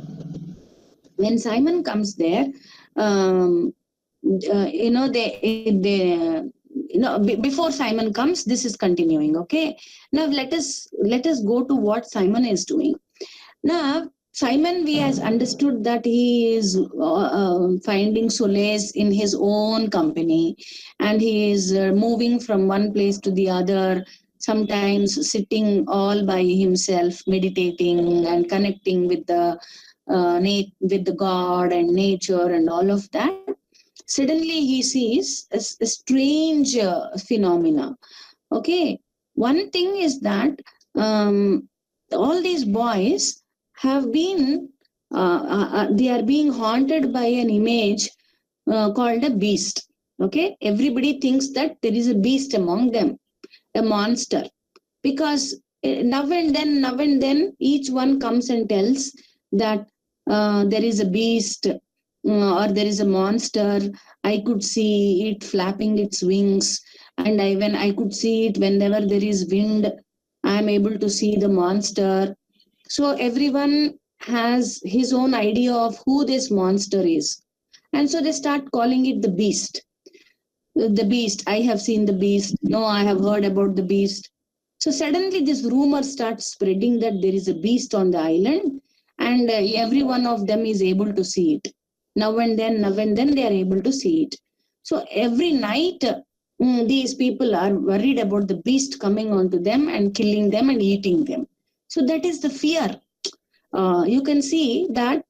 When Simon comes there, um, before Simon comes, this is continuing. Okay, now let us go to what Simon is doing. Now, Simon, we has understood that he is finding solace in his own company, and he is moving from one place to the other, sometimes sitting all by himself, meditating and connecting with with the God and nature and all of that. Suddenly, he sees a strange phenomena. Okay, one thing is that all these boys have been, they are being haunted by an image called a beast. Okay, everybody thinks that there is a beast among them, a monster, because now and then, each one comes and tells that there is a beast or there is a monster. I could see it flapping its wings, and when I could see it whenever there is wind, I am able to see the monster. So everyone has his own idea of who this monster is, and so they start calling it the beast. The beast, I have seen the beast, no, I have heard about the beast. So suddenly this rumor starts spreading that there is a beast on the island, and every one of them is able to see it. Now and then they are able to see it. So every night, these people are worried about the beast coming onto them and killing them and eating them. So that is the fear. You can see that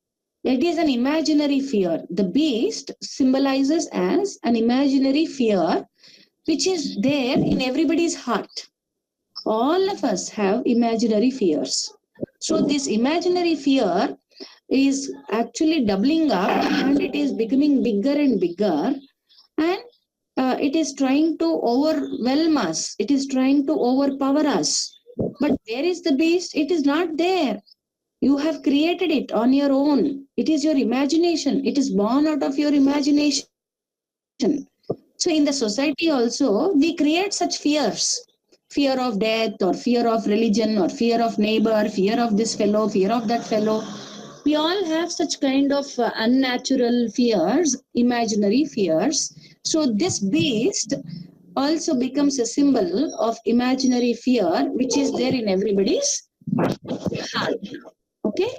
it is an imaginary fear. The beast symbolizes as an imaginary fear which is there in everybody's heart. All of us have imaginary fears. So this imaginary fear is actually doubling up, and it is becoming bigger and bigger, and it is trying to overwhelm us. It is trying to overpower us. But where is the beast? It is not there. You have created it on your own. It is your imagination. It is born out of your imagination. So in the society also, we create such fears. Fear of death, or fear of religion, or fear of neighbor, fear of this fellow, fear of that fellow. We all have such kind of unnatural fears, imaginary fears. So this beast also becomes a symbol of imaginary fear, which is there in everybody's heart. Okay.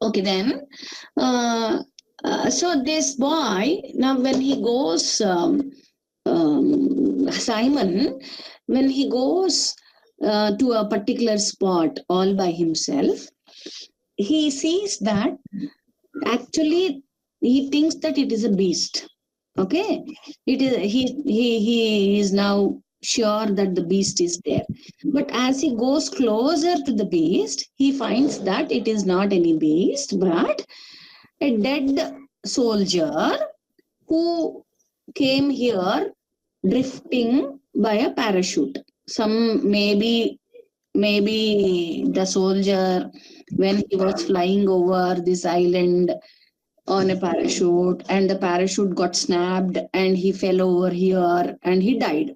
Okay, then. So this boy, now when he goes, Simon, when he goes to a particular spot all by himself, he sees that actually he thinks that it is a beast. Okay, it is he is now sure that the beast is there, but as he goes closer to the beast, he finds that it is not any beast but a dead soldier who came here drifting by a parachute. Some maybe the soldier, when he was flying over this island on a parachute, and the parachute got snapped and he fell over here and he died.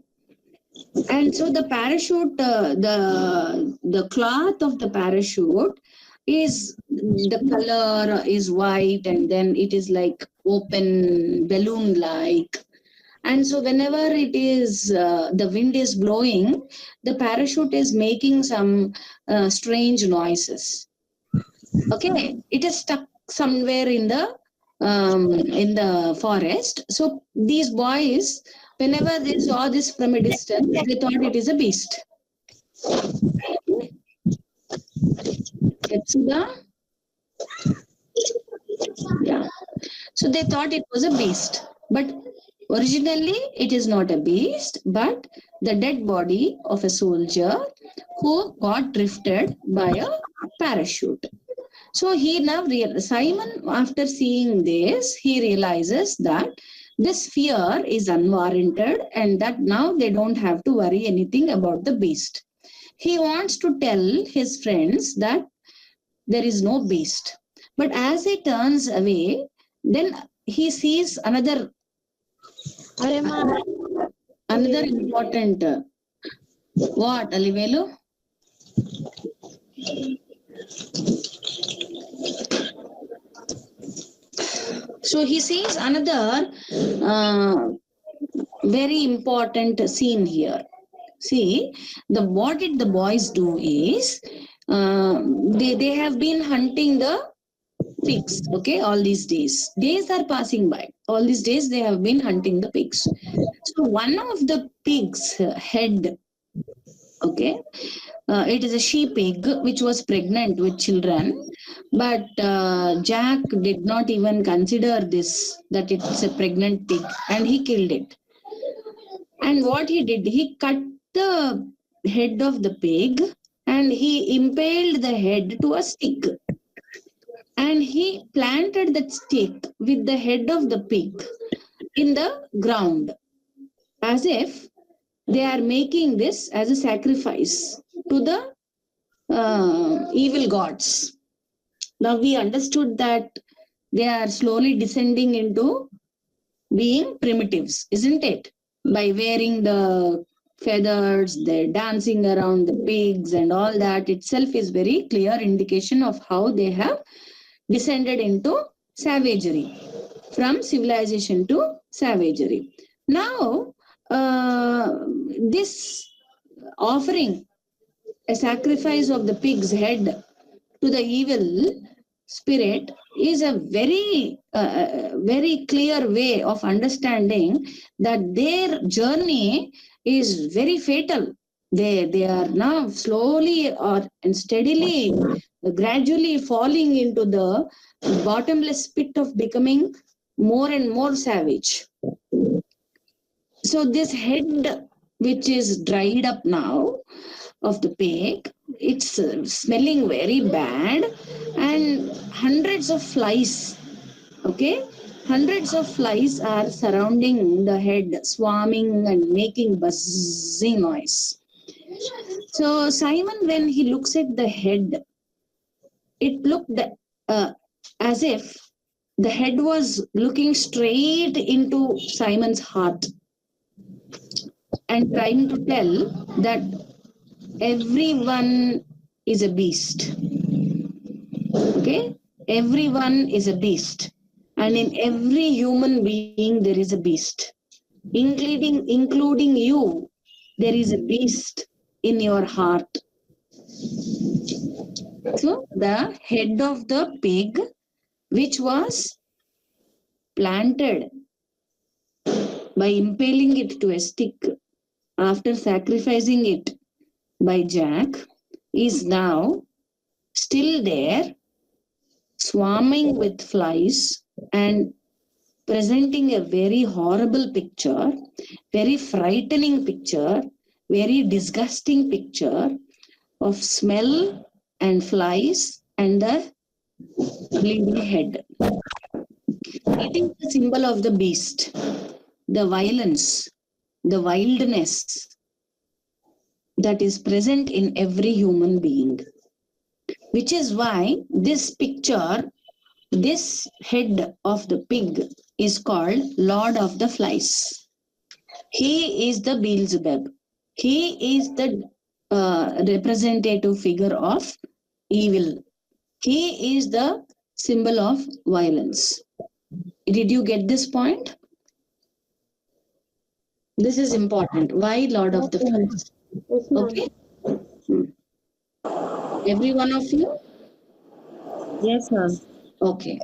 And so the parachute, the cloth of the parachute is, the color is white, and then it is like open balloon like. And so whenever it is the wind is blowing, the parachute is making some strange noises. Okay, it is stuck somewhere in the forest. So these boys, whenever they saw this from a distance, they thought it is a beast. Etsuda? Yeah. So they thought it was a beast. But originally, it is not a beast, but the dead body of a soldier who got drifted by a parachute. So he now Simon, after seeing this, he realizes that this fear is unwarranted, and that now they don't have to worry anything about the beast. He wants to tell his friends that there is no beast. But as he turns away, then he sees another important what, Alivelu? So he sees another very important scene here. See, what did the boys do is they have been hunting the pigs. Okay, all these days are passing by. All these days they have been hunting the pigs. So one of the pigs' head. Okay, it is a she pig which was pregnant with children, but Jack did not even consider this, that it's a pregnant pig, and he killed it. And what he did, he cut the head of the pig and he impaled the head to a stick. And he planted that stick with the head of the pig in the ground, as if they are making this as a sacrifice to the evil gods. Now we understood that they are slowly descending into being primitives, isn't it? By wearing the feathers, they're dancing around the pigs, and all that itself is very clear indication of how they have descended into savagery, from civilization to savagery. Now, this offering a sacrifice of the pig's head to the evil spirit is a very clear way of understanding that their journey is very fatal. They are now slowly or and steadily, gradually falling into the bottomless pit of becoming more and more savage. So this head, which is dried up now, of the pig, it's smelling very bad, and hundreds of flies, okay, hundreds of flies are surrounding the head, swarming and making buzzing noise. So Simon, when he looks at the head, it looked as if the head was looking straight into Simon's heart and trying to tell that everyone is a beast. Okay? Everyone is a beast. And in every human being, there is a beast. Including you, there is a beast in your heart. So, the head of the pig, which was planted by impaling it to a stick after sacrificing it by Jack, is now still there, swarming with flies and presenting a very horrible picture, very frightening picture, very disgusting picture of smell and flies and the bleeding head. It is the symbol of the beast, the violence, the wildness that is present in every human being. Which is why this picture, this head of the pig is called Lord of the Flies. He is the Beelzebub. He is the representative figure of evil. He is the symbol of violence. Did you get this point? This is important. Why Lord of the Flies? Okay. Every one of you? Yes, ma'am. Okay.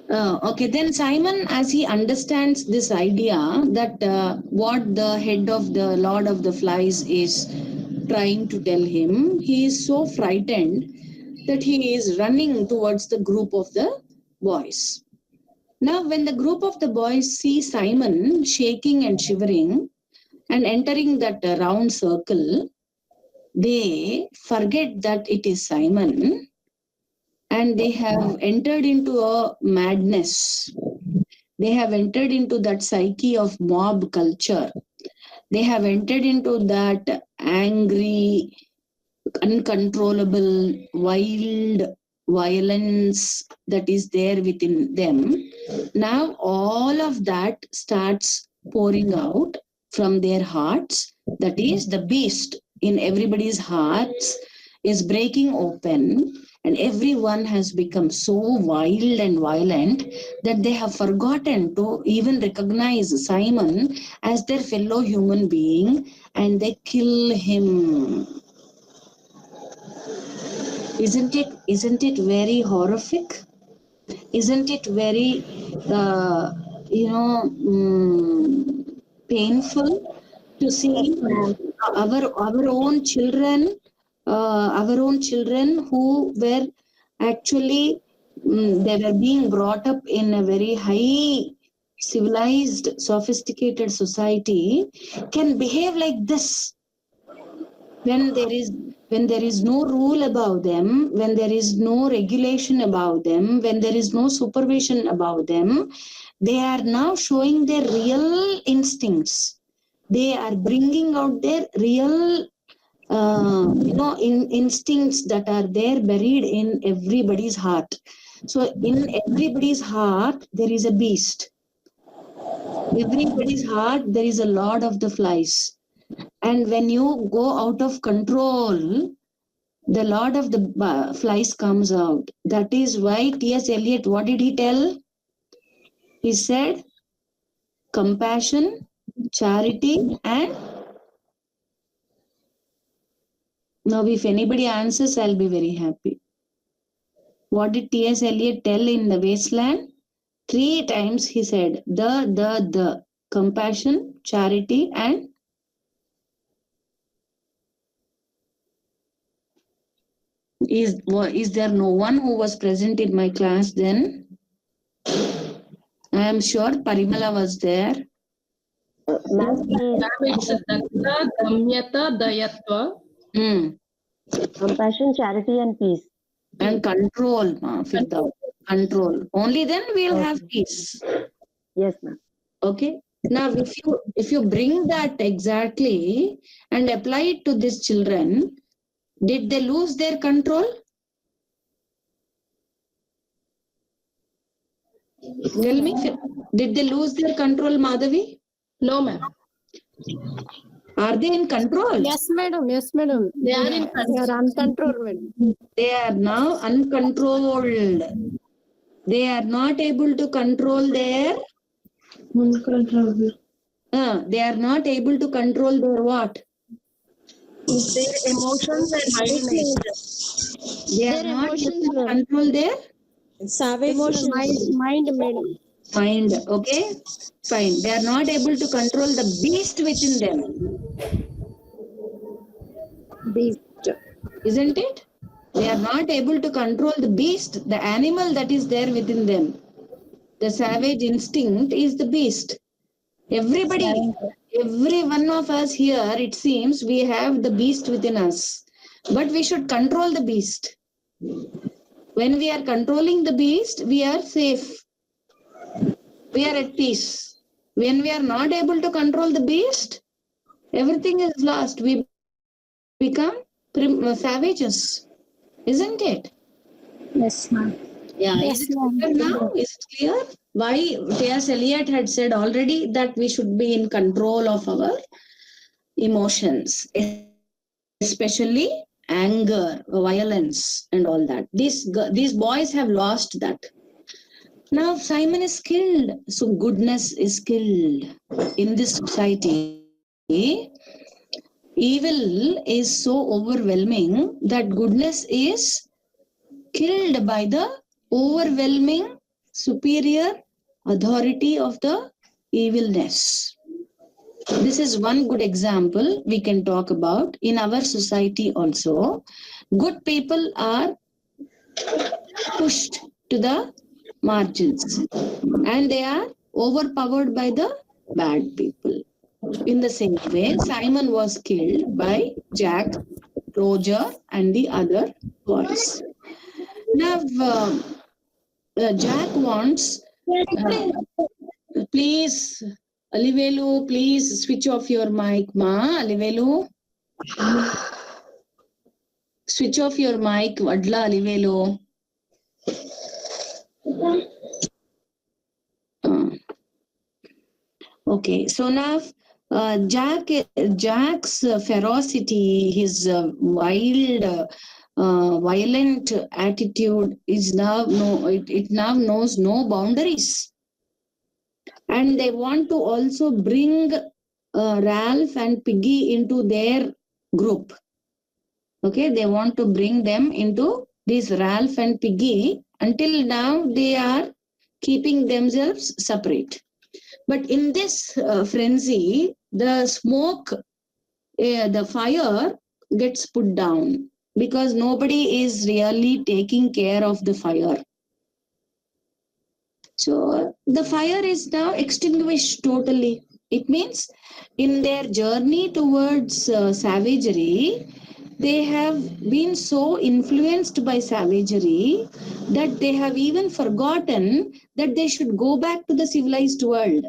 Okay, then Simon, as he understands this idea that what the head of the Lord of the Flies is trying to tell him, he is so frightened that he is running towards the group of the boys. Now, when the group of the boys see Simon shaking and shivering and entering that round circle, they forget that it is Simon and they have entered into a madness. They have entered into that psyche of mob culture. They have entered into that angry, uncontrollable, wild violence that is there within them. Now, all of that starts pouring out from their hearts. That is, the beast in everybody's hearts is breaking open, and everyone has become so wild and violent that they have forgotten to even recognize Simon as their fellow human being, and they kill him. Isn't it very horrific? Isn't it very painful to see our own children, who were actually they were being brought up in a very high civilized, sophisticated society can behave like this. When there is no rule about them, when there is no regulation about them, when there is no supervision about them, they are now showing their real instincts. They are bringing out their real instincts that are there buried in everybody's heart. So in everybody's heart there is a beast. Everybody's heart there is a lord of the flies. And when you go out of control, the lord of the flies comes out. That is why T.S. Eliot, what did he tell? He said compassion, charity, and now if anybody answers, I'll be very happy. What did T.S. Eliot tell in The Wasteland? 3 times he said the compassion, charity, and is there no one who was present in my class then? I am sure Parimala was there. Compassion, charity, and peace. And control, control. Only then we'll have peace. Yes, ma'am. Okay. Now, if you bring that exactly and apply it to these children, did they lose their control? Tell me, did they lose their control, Madhavi? No, ma'am. Are they in control? Yes, madam. Yes, madam. They are in control. They are uncontrolled, madam. They are now uncontrolled. They are not able to control their. They are not able to control their what? Their emotions and mind nature. They are not able to control their Savage Mind, madam. mind. Okay, fine. They are not able to control the beast within them. beast. Isn't it? They are not able to control the beast, the animal that is there within them. The savage instinct is the beast. Everybody, every one of us here, it seems we have the beast within us. But we should control the beast. When we are controlling the beast, we are safe. We are at peace. When we are not able to control the beast, everything is lost. We become savages. Isn't it? Yes, ma'am. Yeah, Yes, is it ma'am. clear now? Is it clear? Why T.S. Eliot had said already that we should be in control of our emotions, especially anger, violence, and all that. These boys have lost that. Now Simon is killed, so goodness is killed in this society. Evil is so overwhelming that goodness is killed by the overwhelming superior authority of the evilness. This is one good example we can talk about in our society also. Good people are pushed to the margins and they are overpowered by the bad people. In the same way, Simon was killed by Jack, Roger, and the other boys. Now, Jack wants, please, Alivelu, please switch off your mic, ma. Alivelu, switch off your mic, Vadla Alivelu. Okay, so now Jack's ferocity, his wild, violent attitude is now it now knows no boundaries, and they want to also bring Ralph and Piggy into their group. Okay, they want to bring them into this Ralph and Piggy. Until now, they are keeping themselves separate. But in this frenzy, the smoke, the fire gets put down because nobody is really taking care of the fire. So the fire is now extinguished totally. It means in their journey towards savagery, they have been so influenced by savagery that they have even forgotten that they should go back to the civilized world.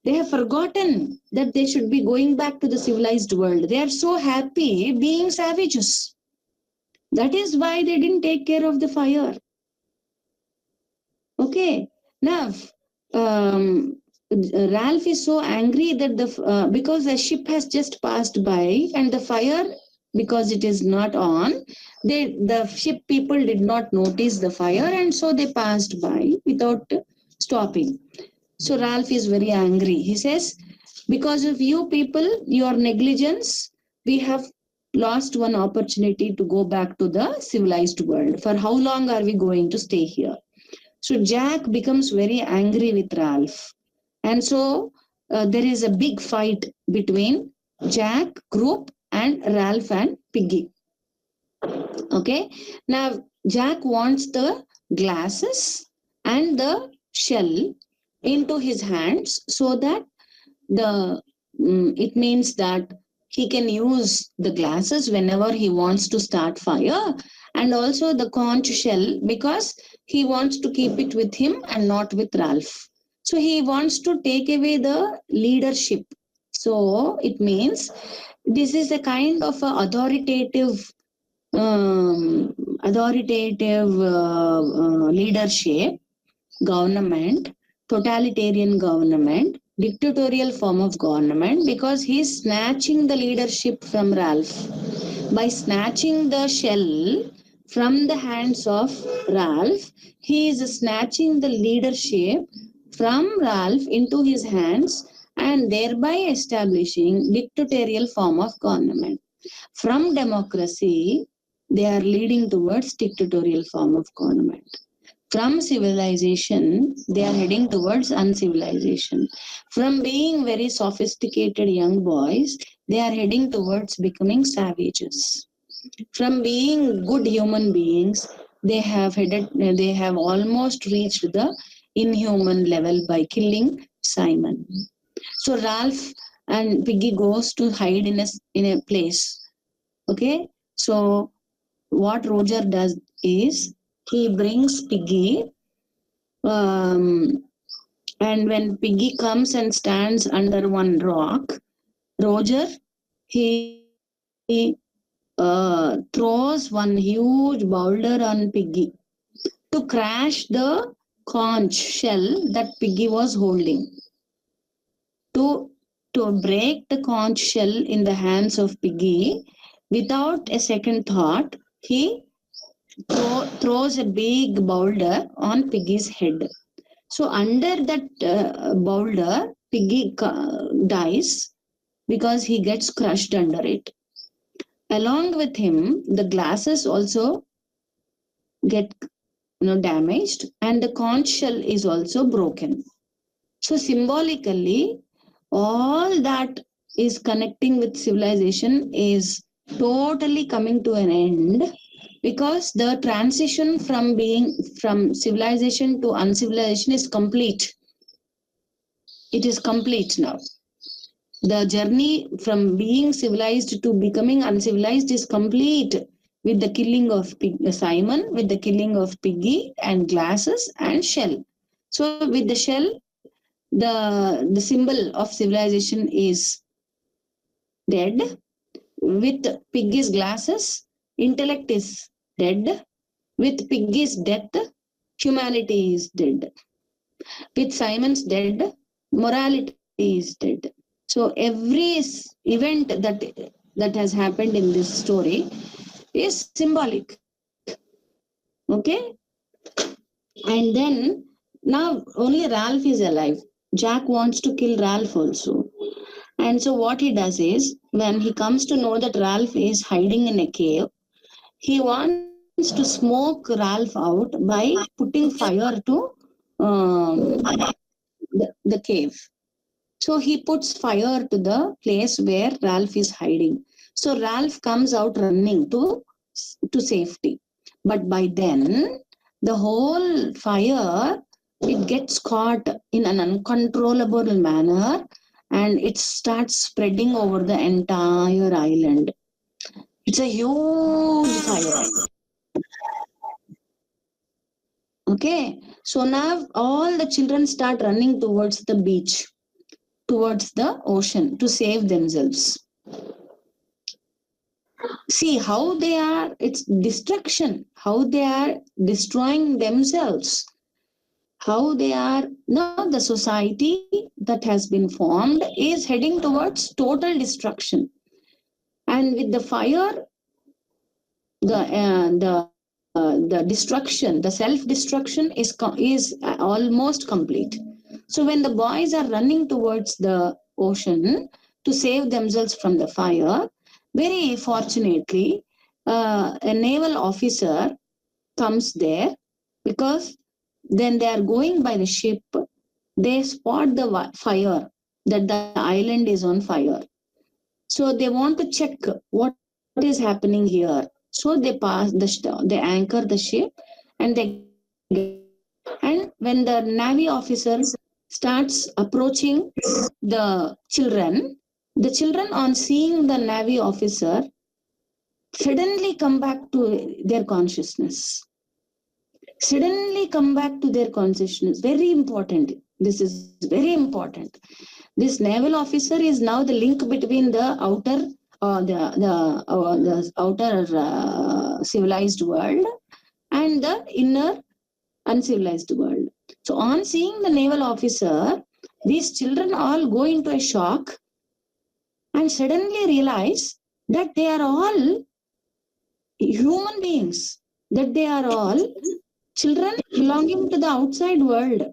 They have forgotten that they should be going back to the civilized world. They are so happy being savages. That is why they didn't take care of the fire. Okay. Now, Ralph is so angry that because a ship has just passed by and the fire, because it is not on, the ship people did not notice the fire and so they passed by without stopping. So Ralph is very angry. He says, because of you people, your negligence, we have lost one opportunity to go back to the civilized world. For how long are we going to stay here? So Jack becomes very angry with Ralph. And so there is a big fight between Jack group and Ralph and Piggy. Okay. Now Jack wants the glasses and the shell into his hands so that it means that he can use the glasses whenever he wants to start fire, and also the conch shell because he wants to keep it with him and not with Ralph. So he wants to take away the leadership. So it means this is a kind of a authoritative leadership, government, totalitarian government, dictatorial form of government, because he's snatching the leadership from Ralph. By snatching the shell from the hands of Ralph, he is snatching the leadership from Ralph into his hands and thereby establishing dictatorial form of government. From democracy, they are leading towards dictatorial form of government. From civilization, they are heading towards uncivilization. From being very sophisticated young boys, they are heading towards becoming savages. From being good human beings, they have almost reached the inhuman level by killing Simon. So Ralph and Piggy goes to hide in a place. Okay, so what Roger does is he brings Piggy, and when Piggy comes and stands under one rock, Roger he throws one huge boulder on Piggy to crash the conch shell that Piggy was holding. To break the conch shell in the hands of Piggy, without a second thought, he throws a big boulder on Piggy's head. So under that boulder, Piggy dies because he gets crushed under it. Along with him, the glasses also get damaged, and the conch shell is also broken. So symbolically, all that is connecting with civilization is totally coming to an end, because the transition from civilization to uncivilization is complete. It is complete now. The journey from being civilized to becoming uncivilized is complete with the killing of Simon, with the killing of Piggy and glasses and shell. So with the shell, the symbol of civilization is dead. With Piggy's glasses, intellect is dead. With Piggy's death, humanity is dead. With Simon's dead, morality is dead. So every event that has happened in this story is symbolic. Okay? And then now only Ralph is alive. Jack wants to kill Ralph also. And so what he does is, when he comes to know that Ralph is hiding in a cave, he wants to smoke Ralph out by putting fire to the cave. So he puts fire to the place where Ralph is hiding. So Ralph comes out running to safety. But by then, the whole fire it gets caught in an uncontrollable manner and it starts spreading over the entire island. It's a huge fire. Okay, so now all the children start running towards the beach, towards the ocean to save themselves. See how they are, it's destruction, how they are destroying themselves, how they are. Now the society that has been formed is heading towards total destruction. And with the fire, the destruction, the self destruction is almost complete. So when the boys are running towards the ocean to save themselves from the fire, very fortunately, a naval officer comes there, because then they are going by the ship, they spot the fire, that the island is on fire. So they want to check what is happening here. So they pass they anchor the ship and they get out. And when the Navy officer starts approaching the children on seeing the Navy officer suddenly come back to their consciousness. Suddenly come back to their consciousness. Very important. This is very important. This naval officer is now the link between the outer the outer civilized world and the inner uncivilized world. So on seeing the naval officer, these children all go into a shock and suddenly realize that they are all human beings, that they are all children belonging to the outside world,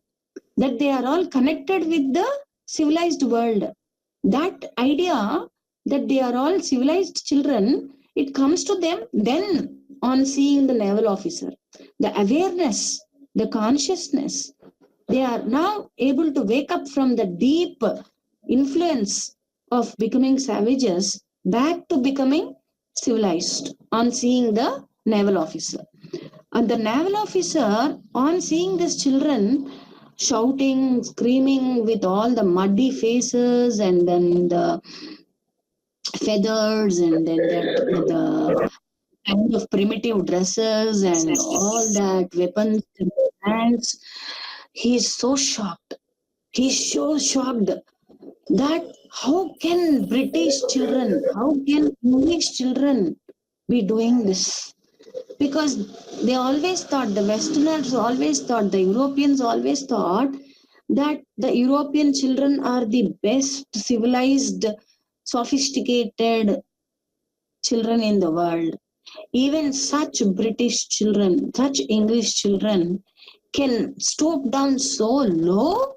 that they are all connected with the civilized world. That idea that they are all civilized children, it comes to them then on seeing the naval officer. The awareness, the consciousness, they are now able to wake up from the deep influence of becoming savages back to becoming civilized on seeing the naval officer. And the naval officer, on seeing these children shouting, screaming with all the muddy faces and then the feathers and then the kind of primitive dresses and all that weapons in their hands, he is so shocked. He's so shocked that how can British children, how can English children be doing this? Because they always thought, the Westerners always thought, the Europeans always thought that the European children are the best civilized, sophisticated children in the world. Even such British children, such English children can stoop down so low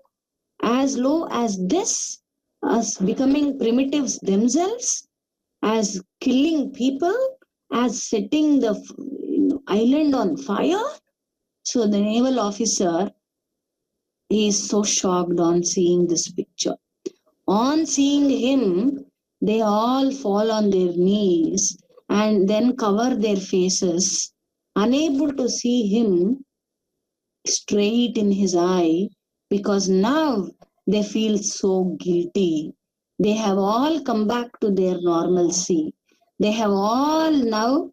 as this, as becoming primitives themselves, as killing people, as setting the island on fire. So the naval officer is so shocked on seeing this picture. On seeing him, they all fall on their knees and then cover their faces, unable to see him straight in his eye, because now they feel so guilty. They have all come back to their normalcy. They have all now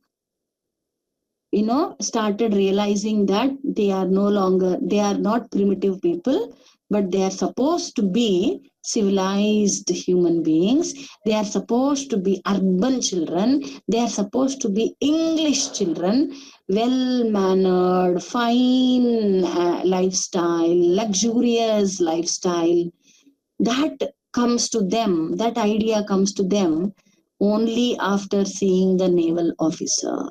started realizing that they are no longer, they are not primitive people, but they are supposed to be civilized human beings. They are supposed to be urban children. They are supposed to be English children, well mannered, fine lifestyle, luxurious lifestyle. That comes to them, that idea comes to them only after seeing the naval officer.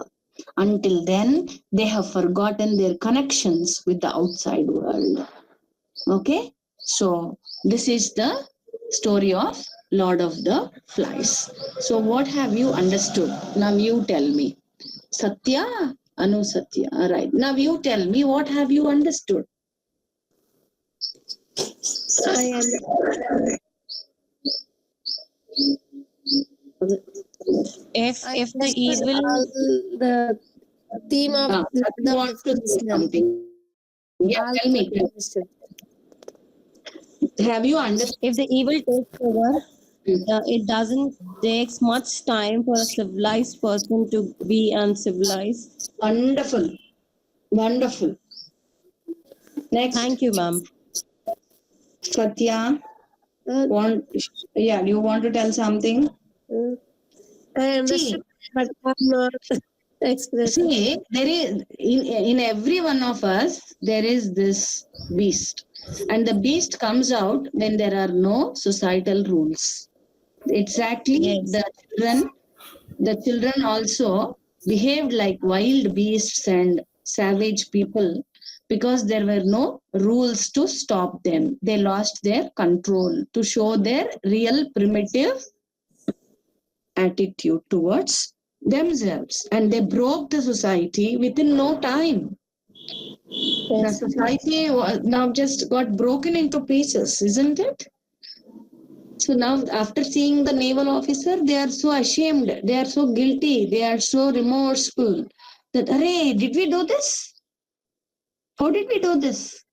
Until then, they have forgotten their connections with the outside world. Okay, so this is the story of Lord of the Flies. So, what have you understood? Now, you tell me. Satya, Anu Satya. All right. Now, you tell me, what have you understood? I am. If the evil The theme of Ah, the you want to say something. Yeah, tell me. Have you understood? If the evil takes over, it doesn't takes much time for a civilized person to be uncivilized. Wonderful. Wonderful. Next, Thank you, ma'am. Satya. Uh, Do you want to tell something? I understood, but I'm not expressing. See, there is in every one of us there is this beast, and the beast comes out when there are no societal rules. Exactly, Yes. the children also behaved like wild beasts and savage people because there were no rules to stop them. They lost their control to show their real primitive attitude towards themselves, and they broke the society within no time. The society now just got broken into pieces, isn't it? So now, after seeing the naval officer, they are so ashamed, they are so guilty, they are so remorseful that, Arey, did we do this? How did we do this?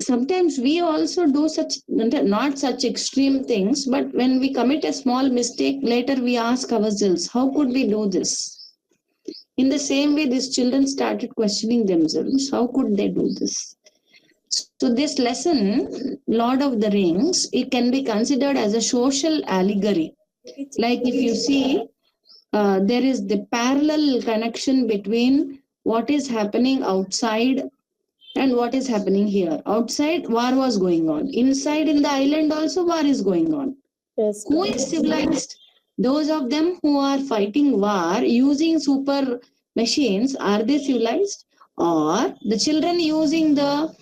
Sometimes we also do such, not such extreme things, but when we commit a small mistake, later we ask ourselves, how could we do this? In the same way, these children started questioning themselves, how could they do this? So this lesson, Lord of the Rings, it can be considered as a social allegory. Like if you see, there is the parallel connection between what is happening outside and what is happening here. Outside, war was going on. Inside in the island also, war is going on. Yes, Who is civilized? Those of them who are fighting war using super machines, are they civilized? Or the children using the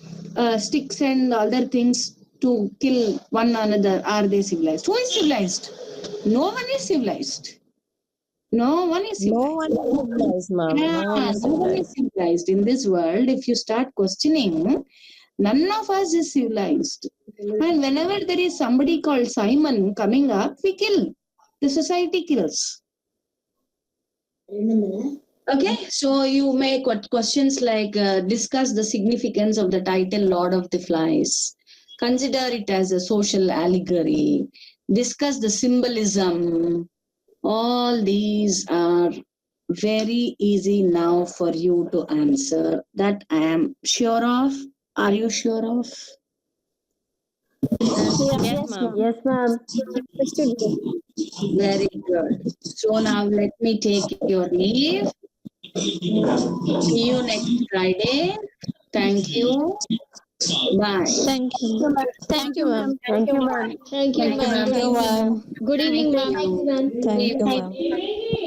sticks and other things to kill one another, are they civilized? Who is civilized? No one is civilized. No one is No civilized. one is civilized, ma'am. Yeah, No one is no one is civilized. civilized. In this world, if you start questioning, none of us is civilized. And whenever there is somebody called Simon coming up, we kill. The society kills. Okay, so you make questions like discuss the significance of the title Lord of the Flies. Consider it as a social allegory. Discuss the symbolism. All these are very easy now for you to answer. That I am sure of. Are you sure of? Yes, yes, ma'am. ma'am. Yes, ma'am. Understood. Very good. So now let me take your leave. See you next Friday. Thank you. Bye. Thank you, ma'am. Thank you, ma'am. Thank you, ma'am. Thank you, Thank you, ma'am. ma'am. Thank you, ma'am. Good evening, Thank ma'am. you. Thank you, Good ma'am. evening.